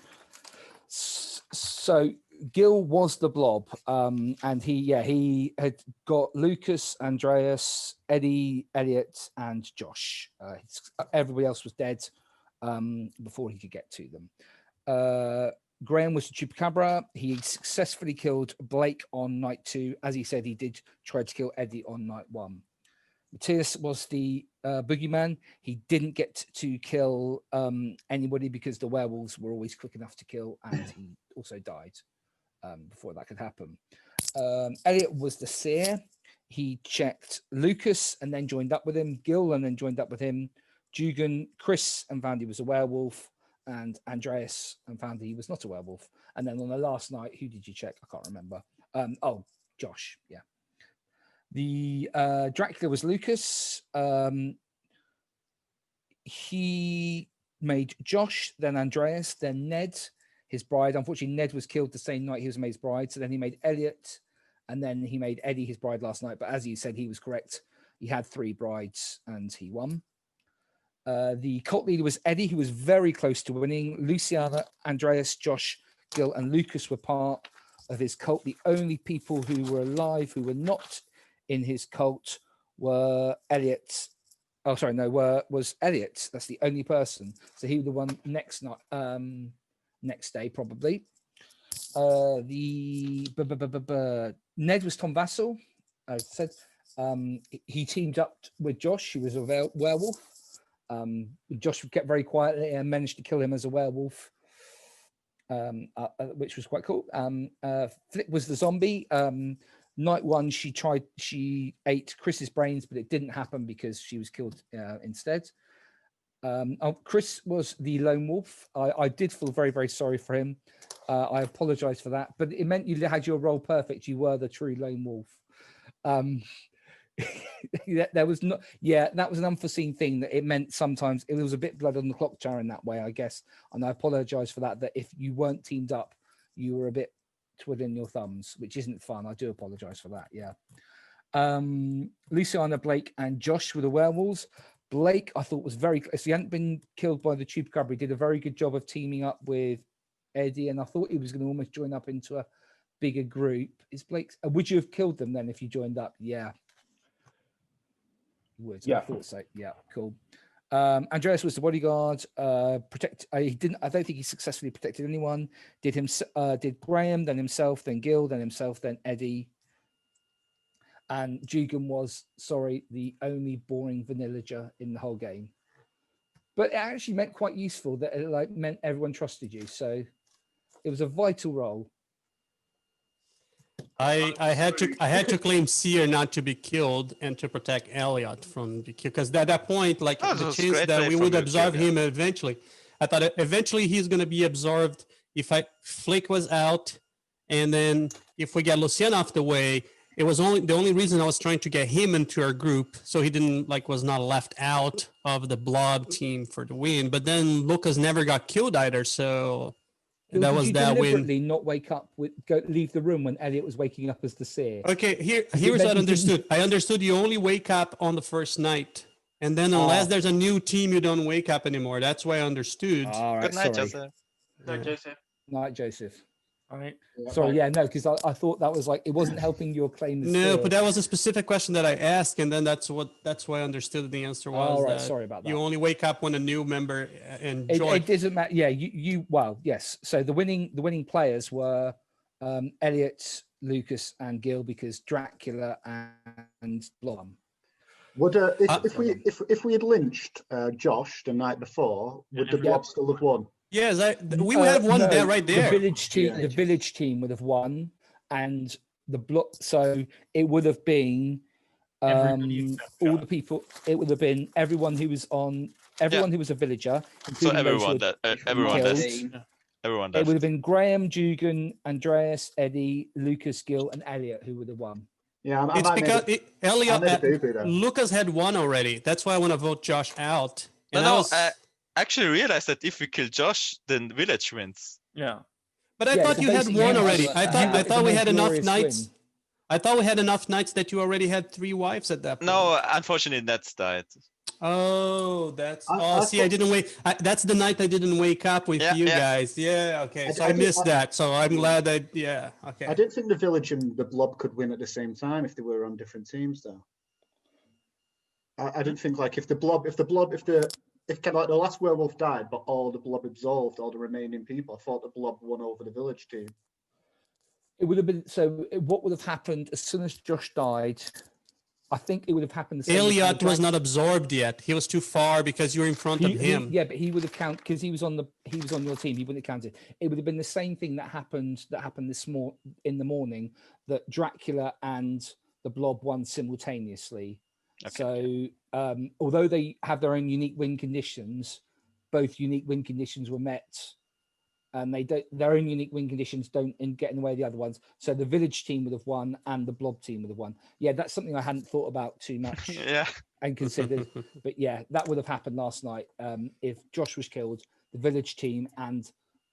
So Gil was the Blob, and he had got Lucas, Andreas, Eddie, Elliot, and Josh. Everybody else was dead before he could get to them. Graham was the Chupacabra. He successfully killed Blake on night 2. As he said, he did try to kill Eddie on night 1. Matthias was the Boogeyman. He didn't get to kill anybody because the werewolves were always quick enough to kill, and he also died before that could happen. Elliot was the Seer. He checked Lucas and then joined up with him. Gil and then joined up with him. Dugan, Chris, and found he was a werewolf. And Andreas and found he was not a werewolf. And then on the last night, who did you check? I can't remember. Josh. Yeah. The Dracula was Lucas. He made Josh, then Andreas, then Ned, his bride. Unfortunately, Ned was killed the same night he was made his bride. So then he made Elliot, and then he made Eddie his bride last night. But as you said, he was correct. He had 3 brides, and he won. The cult leader was Eddie, who was very close to winning. Luciana, Andreas, Josh, Gil, and Lucas were part of his cult. The only people who were alive who were not in his cult were Elliot. Oh, sorry, no, was Elliot. That's the only person. So he was the one next night, next day probably. Ned was Tom Vassell. As I said, he teamed up with Josh, who was a werewolf. Josh kept very quietly and managed to kill him as a werewolf. which was quite cool. Flip was the zombie. Night one, she ate Chris's brains, but it didn't happen because she was killed instead. Chris was the lone wolf. I did feel very, very sorry for him. I apologize for that, but it meant you had your role perfect. You were the true lone wolf. There was not, that was an unforeseen thing, that it meant sometimes it was a bit blood on the clock jar in that way, I guess. And I apologize for that, that if you weren't teamed up, you were a bit twiddling your thumbs, which isn't fun. I do apologize for that. Luciana, Blake, and Josh were the werewolves. Blake, I thought was very, if he hadn't been killed by the Chupacabra, he did a very good job of teaming up with Eddie, and I thought he was going to almost join up into a bigger group. Is Blake, would you have killed them then if you joined up? Yeah. Would. Yeah. I thought so. Yeah, cool. Andreas was the bodyguard. He didn't. I don't think he successfully protected anyone. Did Graham, then himself, then Gil, then himself, then Eddie. And Jugan was, the only boring villager in the whole game. But it actually meant quite useful that it meant everyone trusted you. So it was a vital role. I had to claim Seer not to be killed and to protect Elliot from, because at that point, the chance that we would absorb him eventually, I thought eventually he's going to be absorbed if Flick was out, and then if we get Lucian off the way. It was the only reason I was trying to get him into our group, so he didn't was not left out of the Blob team for the win. But then Lucas never got killed either, so that was that win. Deliberately not wake up leave the room when Elliot was waking up as the Seer. Okay, here's what I understood. I understood you only wake up on the first night, and then unless there's a new team, you don't wake up anymore. That's why I understood. All right, Good night, Joseph. Night, Joseph. Night, Joseph. All right. Sorry, no, because I thought that was it wasn't helping your claim. No, but that was a specific question that I asked, and then that's why I understood the answer was. All right, sorry about that. You only wake up when a new member and join. It doesn't matter. Yeah, yes. So the winning players were Elliot, Lucas, and Gil, because Dracula and Blob. Would if we had lynched Josh the night before, would the Blob still have won? Yes, we would have won there right there. The village team would have won, and the block. So it would have been all the people. It would have been everyone who was who was a villager. So everyone that. It would have been Graham, Jugan, Andreas, Eddie, Lucas, Gil, and Elliot who would have won. Yeah, it's because Elliot. Lucas had won already. That's why I want to vote Josh out. I actually realized that if we kill Josh, then village wins. Yeah. But I thought you had one already. I thought we had enough nights. I thought we had enough nights that you already had 3 wives at that point. No, unfortunately, Nets died. Oh, I didn't wake. That's the night I didn't wake up with you guys. Yeah, okay. So I missed that. So I'm glad okay. I didn't think the village and the Blob could win at the same time if they were on different teams, though. I didn't think if kind of the last werewolf died, but all the Blob absolved, all the remaining people, I thought the Blob won over the village team. It would have been what would have happened as soon as Josh died? I think it would have happened. Elliot was not absorbed yet. He was too far because you were in front of him. But he would have counted because he was on your team. He wouldn't have counted. It would have been the same thing that happened in the morning, that Dracula and the Blob won simultaneously. Okay. So although they have their own unique win conditions, both unique win conditions were met, and their own unique win conditions don't get in the way of the other ones. So the village team would have won and the Blob team would have won. Yeah, that's something I hadn't thought about too much and considered. But yeah, that would have happened last night. If Josh was killed, the village team and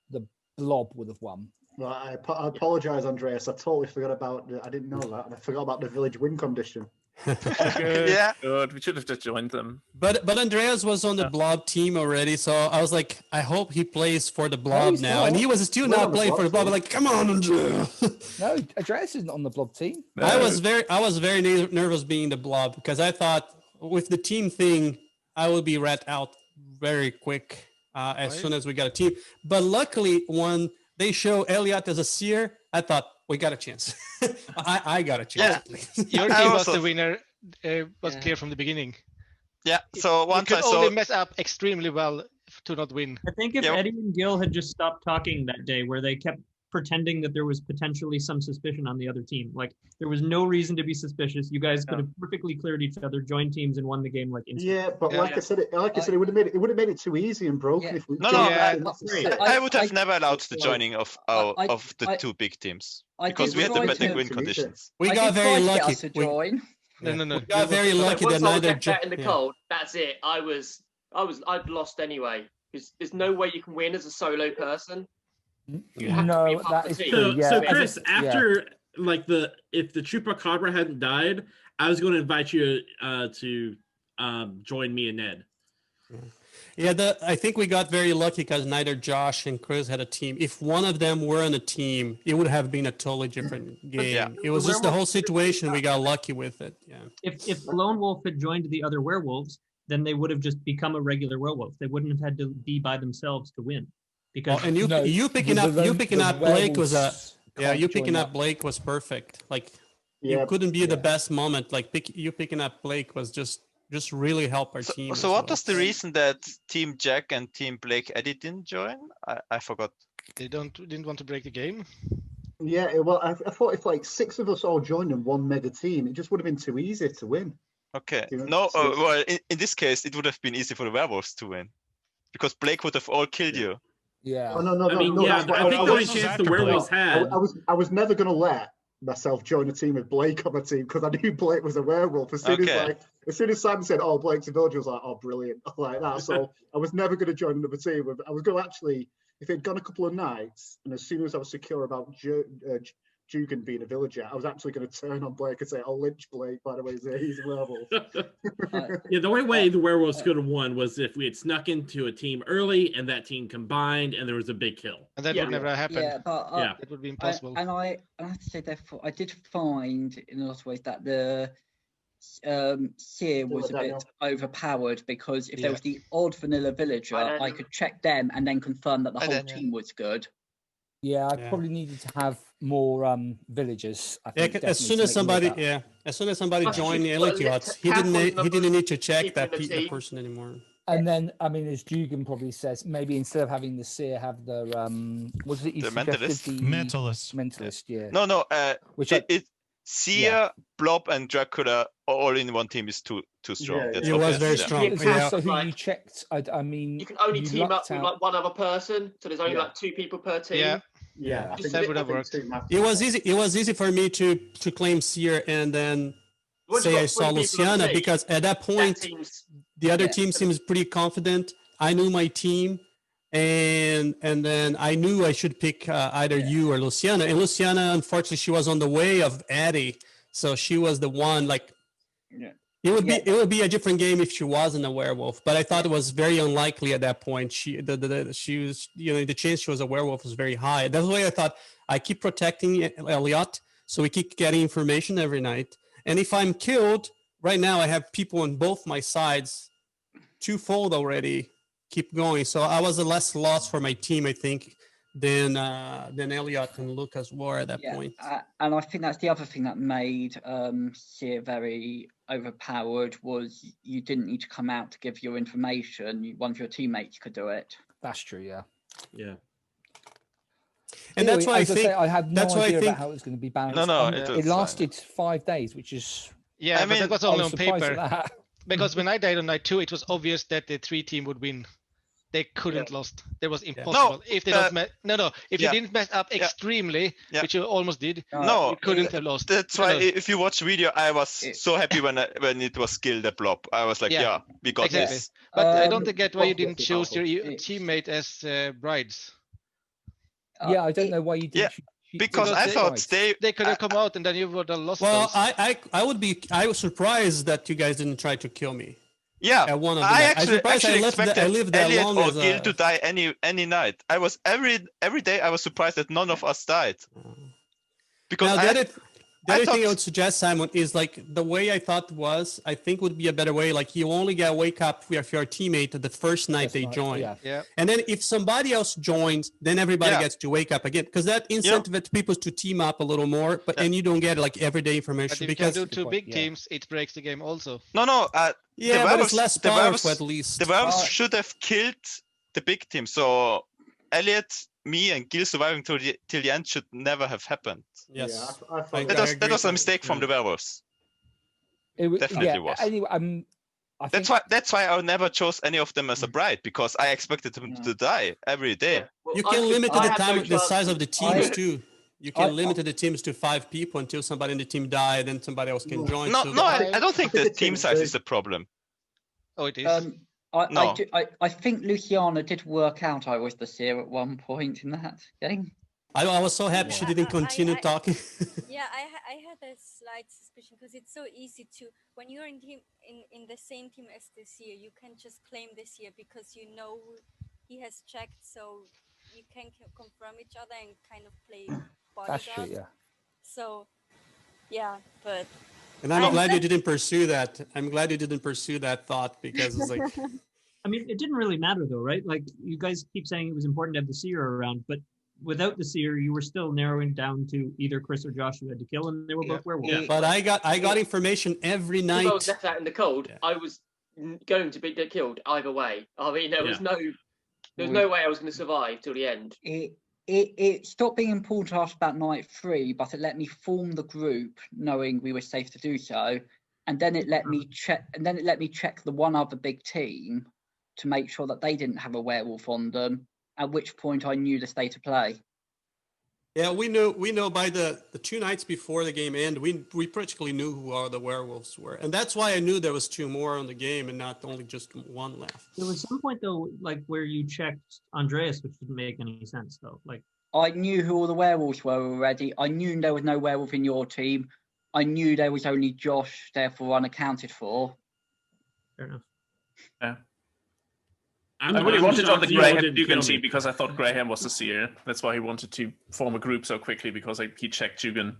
the Blob would have won. Well, I apologize, Andreas. I totally forgot about I didn't know that. And I forgot about the village win condition. Good. Yeah. Good. We should have just joined them. But Andreas was on the Blob team already, so I was like, I hope he plays for the Blob now. And he was still not playing for the Blob. I'm like, come on, Andreas. No, Andreas isn't on the Blob team. No. I was very nervous being the Blob because I thought with the team thing, I would be rat out very quick as soon as we got a team. But luckily, when they show Elliot as a Seer, I thought, we got a chance. I got a chance. Yeah. Your team was the winner. Was clear from the beginning. Yeah. So once you could only mess up extremely well to not win. I think if Eddie and Gil had just stopped talking that day, where they kept pretending that there was potentially some suspicion on the other team, like there was no reason to be suspicious. You guys could have perfectly cleared each other, joined teams, and won the game like instantly. Yeah, but like I said, it would have made it too easy and broken if we. I would have never allowed the joining of the two big teams because we had the better win conditions. We got very lucky. No. We got very lucky that Once I was neither. left out in the cold, that's it. I'd lost anyway because there's no way you can win as a solo person. You have to be part of the team. So Chris, after if the Chupacabra hadn't died, I was going to invite you to join me and Ned. Yeah, I think we got very lucky because neither Josh and Chris had a team. If one of them were on a team, it would have been a totally different game. It was just the whole situation. We got lucky with it. Yeah. If Lone Wolf had joined the other werewolves, then they would have just become a regular werewolf. They wouldn't have had to be by themselves to win. Because you picking up Blake was Blake was perfect. Like you couldn't be the best moment. Like picking up Blake was just really help our team. So what was the reason that Team Jack and Team Blake Eddie didn't join? I forgot. They didn't want to break the game. Yeah, well, I thought if like 6 of us all joined in one mega team, it just would have been too easy to win. Okay. Well, in this case, it would have been easy for the werewolves to win because Blake would have all killed you. Yeah. I think the only chance the werewolves had. I was never going to let myself join a team with Blake on my team because I knew Blake was a werewolf. As soon as Simon said, "Oh, Blake's a villager," I was like, "Oh, brilliant!" like that. So I was never going to join another team. I was going to actually, if it had gone a couple of nights, and as soon as I was secure about Jugan being a villager, I was actually going to turn on Blake and say, "I'll lynch Blake." By the way, he's a werewolf. Yeah, the only way the werewolves could have won was if we had snuck into a team early and that team combined and there was a big kill. And that would never happen. Yeah, but it would be impossible. I have to say, therefore, I did find in a lot of ways that the Seer was a bit overpowered because if there was the odd vanilla villager, I could check them and then confirm that the whole team was good. Yeah, I probably needed to have more villagers. I think, as soon as somebody joined the Elite, he didn't need to check the person anymore. And then, I mean, as Jugan probably says, maybe instead of having the Seer, have the what was it? The mentalist. Mentalist, yeah. No. Seer, Blob, and Dracula all in one team is too strong. Yeah, it was very strong. It's also who you checked. I mean, you can only team up with like one other person, so there's only like 2 people per team. Yeah, that would have worked. It was easy. It was easy for me to claim Seer and then say I saw Luciana because at that point the other team seems pretty confident. I knew my team, and then I knew I should pick either you or Luciana. And Luciana, unfortunately, she was on the way of Addie, so she was the one. Like, it would be a different game if she wasn't a werewolf. But I thought it was very unlikely at that point. She was, the chance she was a werewolf was very high. That's why I thought I keep protecting Elliot, so we keep getting information every night. And if I'm killed, right now I have people on both my sides, twofold already. Keep going. So I was a less loss for my team, I think, than Elliot and Lucas were at that point. And I think that's the other thing that made Seer very overpowered was you didn't need to come out to give your information. One of your teammates could do it. That's true. Yeah. Yeah. And that's why I think I had no idea about how it was going to be balanced. No, it lasted 5 days, which is I mean, that was only on paper. Because when I died on night 2, it was obvious that the 3 team would win. They couldn't lost. That was impossible. If they don't if you didn't mess up extremely, which you almost did, you couldn't have lost. That's why if you watch video, I was so happy when it was killed the Blob. I was like, we got this. But I don't get why you didn't choose your teammate as brides. Yeah, I don't know why you didn't. Because I thought they could have come out and then you would have lost. Well, I was surprised that you guys didn't try to kill me. Yeah, at one of the I nights. actually expected I lived that Elliot long or as Gil to die any night. I was every day I was surprised that none of us died. Because the other thing I would suggest, Simon, is like the way I thought was, I think would be a better way. Like you only get wake up with your teamate the first night they join. Yeah. And then if somebody else joins, then everybody gets to wake up again. Because that incentivizes people to team up a little more, and you don't get like everyday information. But if you can do 2 big teams, it breaks the game also. No. But it's less powerful at least. The werewolves should have killed the big team. So Elliot, me, and Gil surviving till the end should never have happened. Yes, that was a mistake from the werewolves. It definitely was. Anyway, that's why I never chose any of them as a bride, because I expected them to die every day. Well, you can limit the size of the teams too. You can limit the teams to 5 people until somebody in the team died, then somebody else can join. I don't think the team size is a problem. Oh, it is. I think Luciana did work out I was the Seer at one point in that game. I was so happy she didn't continue talking. Yeah, I had a slight suspicion because it's so easy to, when you're in the same team as the Seer, you can just claim the Seer because you know he has checked, so you can confirm each other and kind of play Bodyguard. That's true, yeah. So, yeah, but. And I'm glad you didn't pursue that. I'm glad you didn't pursue that thought because it's like. I mean, it didn't really matter though, right? Like you guys keep saying it was important to have the Seer around, but without the Seer, you were still narrowing down to either Chris or Josh you had to kill, and they were both werewolves. Yeah. But I got information every night. If I was left out in the cold, I was going to be killed either way. I mean, there was no way I was going to survive till the end. It stopped being important after about night 3, but it let me form the group, knowing we were safe to do so, and then it let me check. And then it let me check the one other big team to make sure that they didn't have a werewolf on them. At which point I knew the state of play. Yeah, we know by the 2 nights before the game ended, we practically knew who all the werewolves were, and that's why I knew there was 2 more on the game and not only just 1 left. There was some point though, like where you checked Andreas, which didn't make any sense though. Like I knew who all the werewolves were already. I knew there was no werewolf in your team. I knew there was only Josh, therefore unaccounted for. Fair enough. Yeah. I really wanted on the Graham Dugan team because I thought Graham was the Seer. That's why he wanted to form a group so quickly, because he checked Dugan.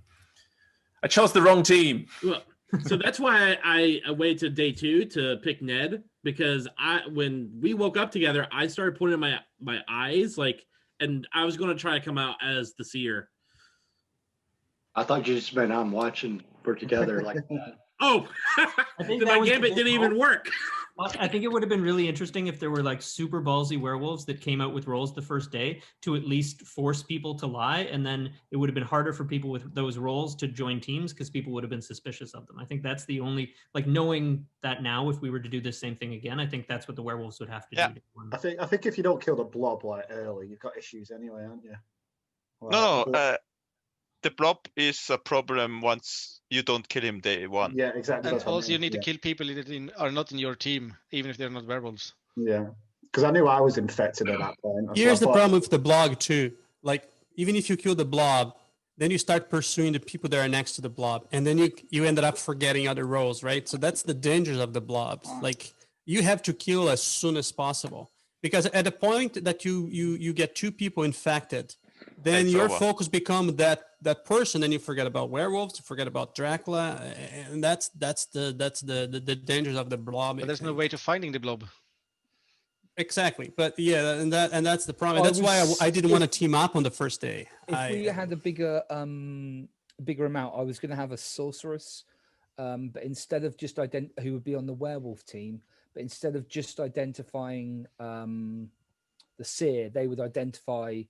I chose the wrong team. Well, so that's why I waited to day 2 to pick Ned, because when we woke up together, I started putting in my eyes and I was going to try to come out as the Seer. I thought you just meant I'm watching. We're together like that. Oh, I think my gambit didn't even work. I think it would have been really interesting if there were like super ballsy werewolves that came out with roles the first day to at least force people to lie, and then it would have been harder for people with those roles to join teams because people would have been suspicious of them. I think that's the only, like, knowing that now, if we were to do the same thing again, I think that's what the werewolves would have to do. I think if you don't kill the blob early, you've got issues anyway, aren't you? The blob is a problem once you don't kill him day 1. Yeah, exactly. And also you need to kill people that are not in your team, even if they're not werewolves. Yeah, because I knew I was infected at that point. Here's the problem with the blob too. Like, even if you kill the blob, then you start pursuing the people that are next to the blob, and then you ended up forgetting other roles, right? So that's the dangers of the blobs. Like, you have to kill as soon as possible, because at the point that you get 2 people infected, then your focus becomes that person, and you forget about werewolves, you forget about Dracula, and that's the dangers of the blob. But there's no way to finding the blob. Exactly, but yeah, and that's the problem. That's why I didn't want to team up on the first day. If we had a bigger amount, I was going to have a sorceress, but instead of just who would be on the werewolf team, but instead of just identifying the Seer, they would identify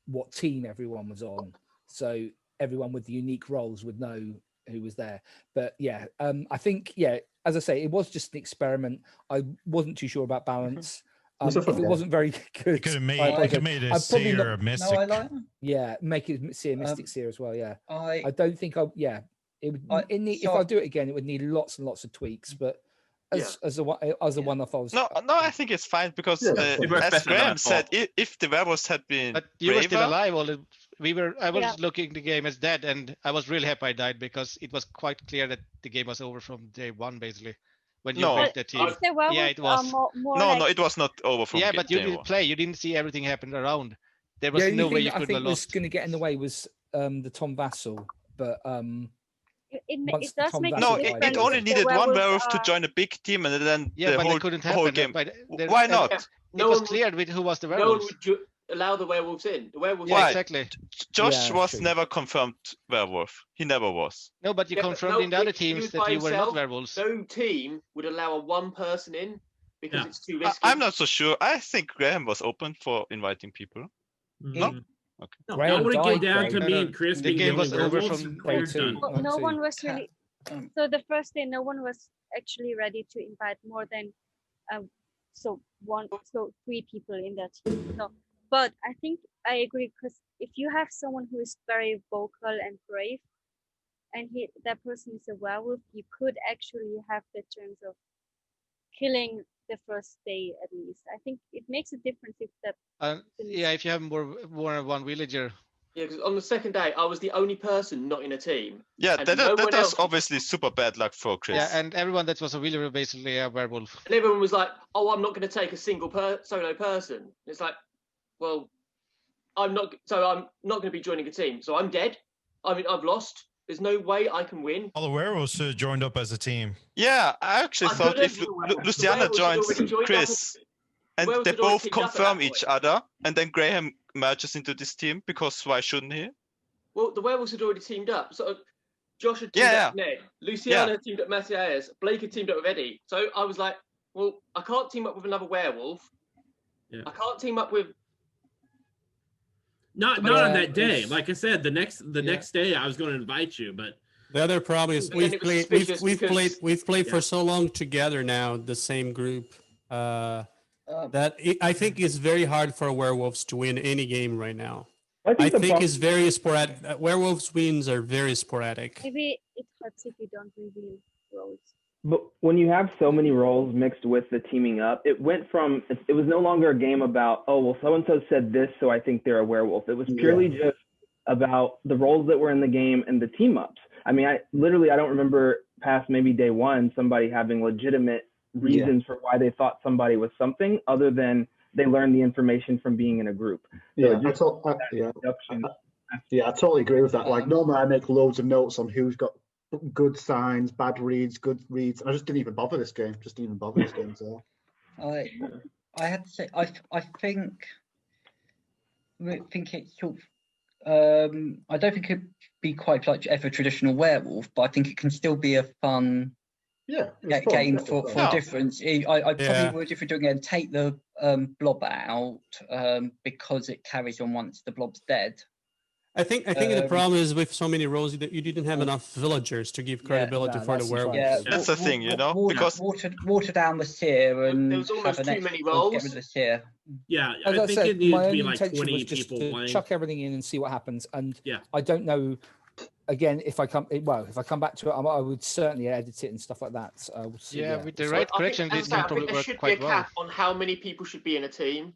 what team everyone was on, so everyone with the unique roles would know who was there. But yeah, I think, as I say, it was just an experiment. I wasn't too sure about balance. If it wasn't very good, you could have made a Seer a mystic. No, I like that. Yeah, make it Seer, mystic Seer as well. Yeah, I don't think it would. If I do it again, it would need lots and lots of tweaks, but. As a one-off, I think it's fine, because as Graham said, if the werewolves had been, but you were still alive. I was looking the game as dead, and I was really happy I died, because it was quite clear that the game was over from day 1, basically. When you picked the team, it was. It was not over from. Yeah, but you didn't play. You didn't see everything happen around. There was no way you could have lost. Was going to get in the way was the Tom Vassal, but It does make it only needed one werewolf to join a big team, and then the whole game. Why not? It was clear with who was the werewolf. No one would allow the werewolves in. The werewolves. Why? Exactly. Josh was never confirmed werewolf. He never was. No, but you confirmed in the other teams that you were not werewolves. No team would allow a 1 person in because Yeah. it's too risky. I'm not so sure. I think Graham was open for inviting people. No? Okay. No, Graham I want to died, get down to Graham. me and Chris The being game the was only over werewolves. from We're day two. done. Oh, no Let's one see. was really. So the first day, no one was actually ready to invite more than so 3 people in that team. So, but I think I agree, because if you have someone who is very vocal and brave, and that person is a werewolf, you could actually have the chance of killing the first day at least. I think it makes a difference if that. Yeah, if you have more than one villager. Yeah, because on the second day, I was the only person not in a team. Yeah, and that no one was else- obviously super bad luck for Chris. Yeah, and everyone that was a villager basically a werewolf. And everyone was like, "Oh, I'm not going to take a single solo person." And it's like, well, I'm not going to be joining a team, so I'm dead. I mean, I've lost. There's no way I can win. All the werewolves should have joined up as a team. Yeah, I actually thought if Luciana joins Chris and they both confirm each other, and then Graham merges into this team, because why shouldn't he? Well, the werewolves had already teamed up. So Josh had teamed up with Ned. Luciana had teamed up with Matthias. Blake had teamed up with Eddie. So I was like, well, I can't team up with another werewolf. Yeah. I can't team up with. Not on that day. Like I said, the next day I was going to invite you, but The other problem is we've played for so long together now, the same group, that I think it's very hard for werewolves to win any game right now. I think it's very sporadic. Werewolves wins are very sporadic. Maybe it hurts if you don't reveal roles. But when you have so many roles mixed with the teaming up, it was no longer a game about, oh, well, so-and-so said this, so I think they're a werewolf. It was purely just about the roles that were in the game and the team ups. I mean, I don't remember past maybe day one, somebody having legitimate reasons for why they thought somebody was something other than they learned the information from being in a group. So I totally agree with that. Like normally I make loads of notes on who's got good signs, bad reads, good reads, and I just didn't even bother this game. So I had to say I think it's sort of, I don't think it'd be quite like a traditional werewolf, but I think it can still be a fun game for difference. I probably would, if we're doing it, and take the blob out because it carries on once the blob's dead. I think the problem is with so many roles that you didn't have enough villagers to give credibility for the werewolf. Yeah, that's the thing, you know, because water down the Seer and there was almost too many roles. Get rid of the Seer. Yeah, As I think it needs my to be only like intention 20 was just people to playing. chuck everything in and see what happens. And I don't know. Again, if I come back to it, I would certainly edit it and stuff like that. With the right correction, this can probably there work should be quite a cap on how many people should be in a team.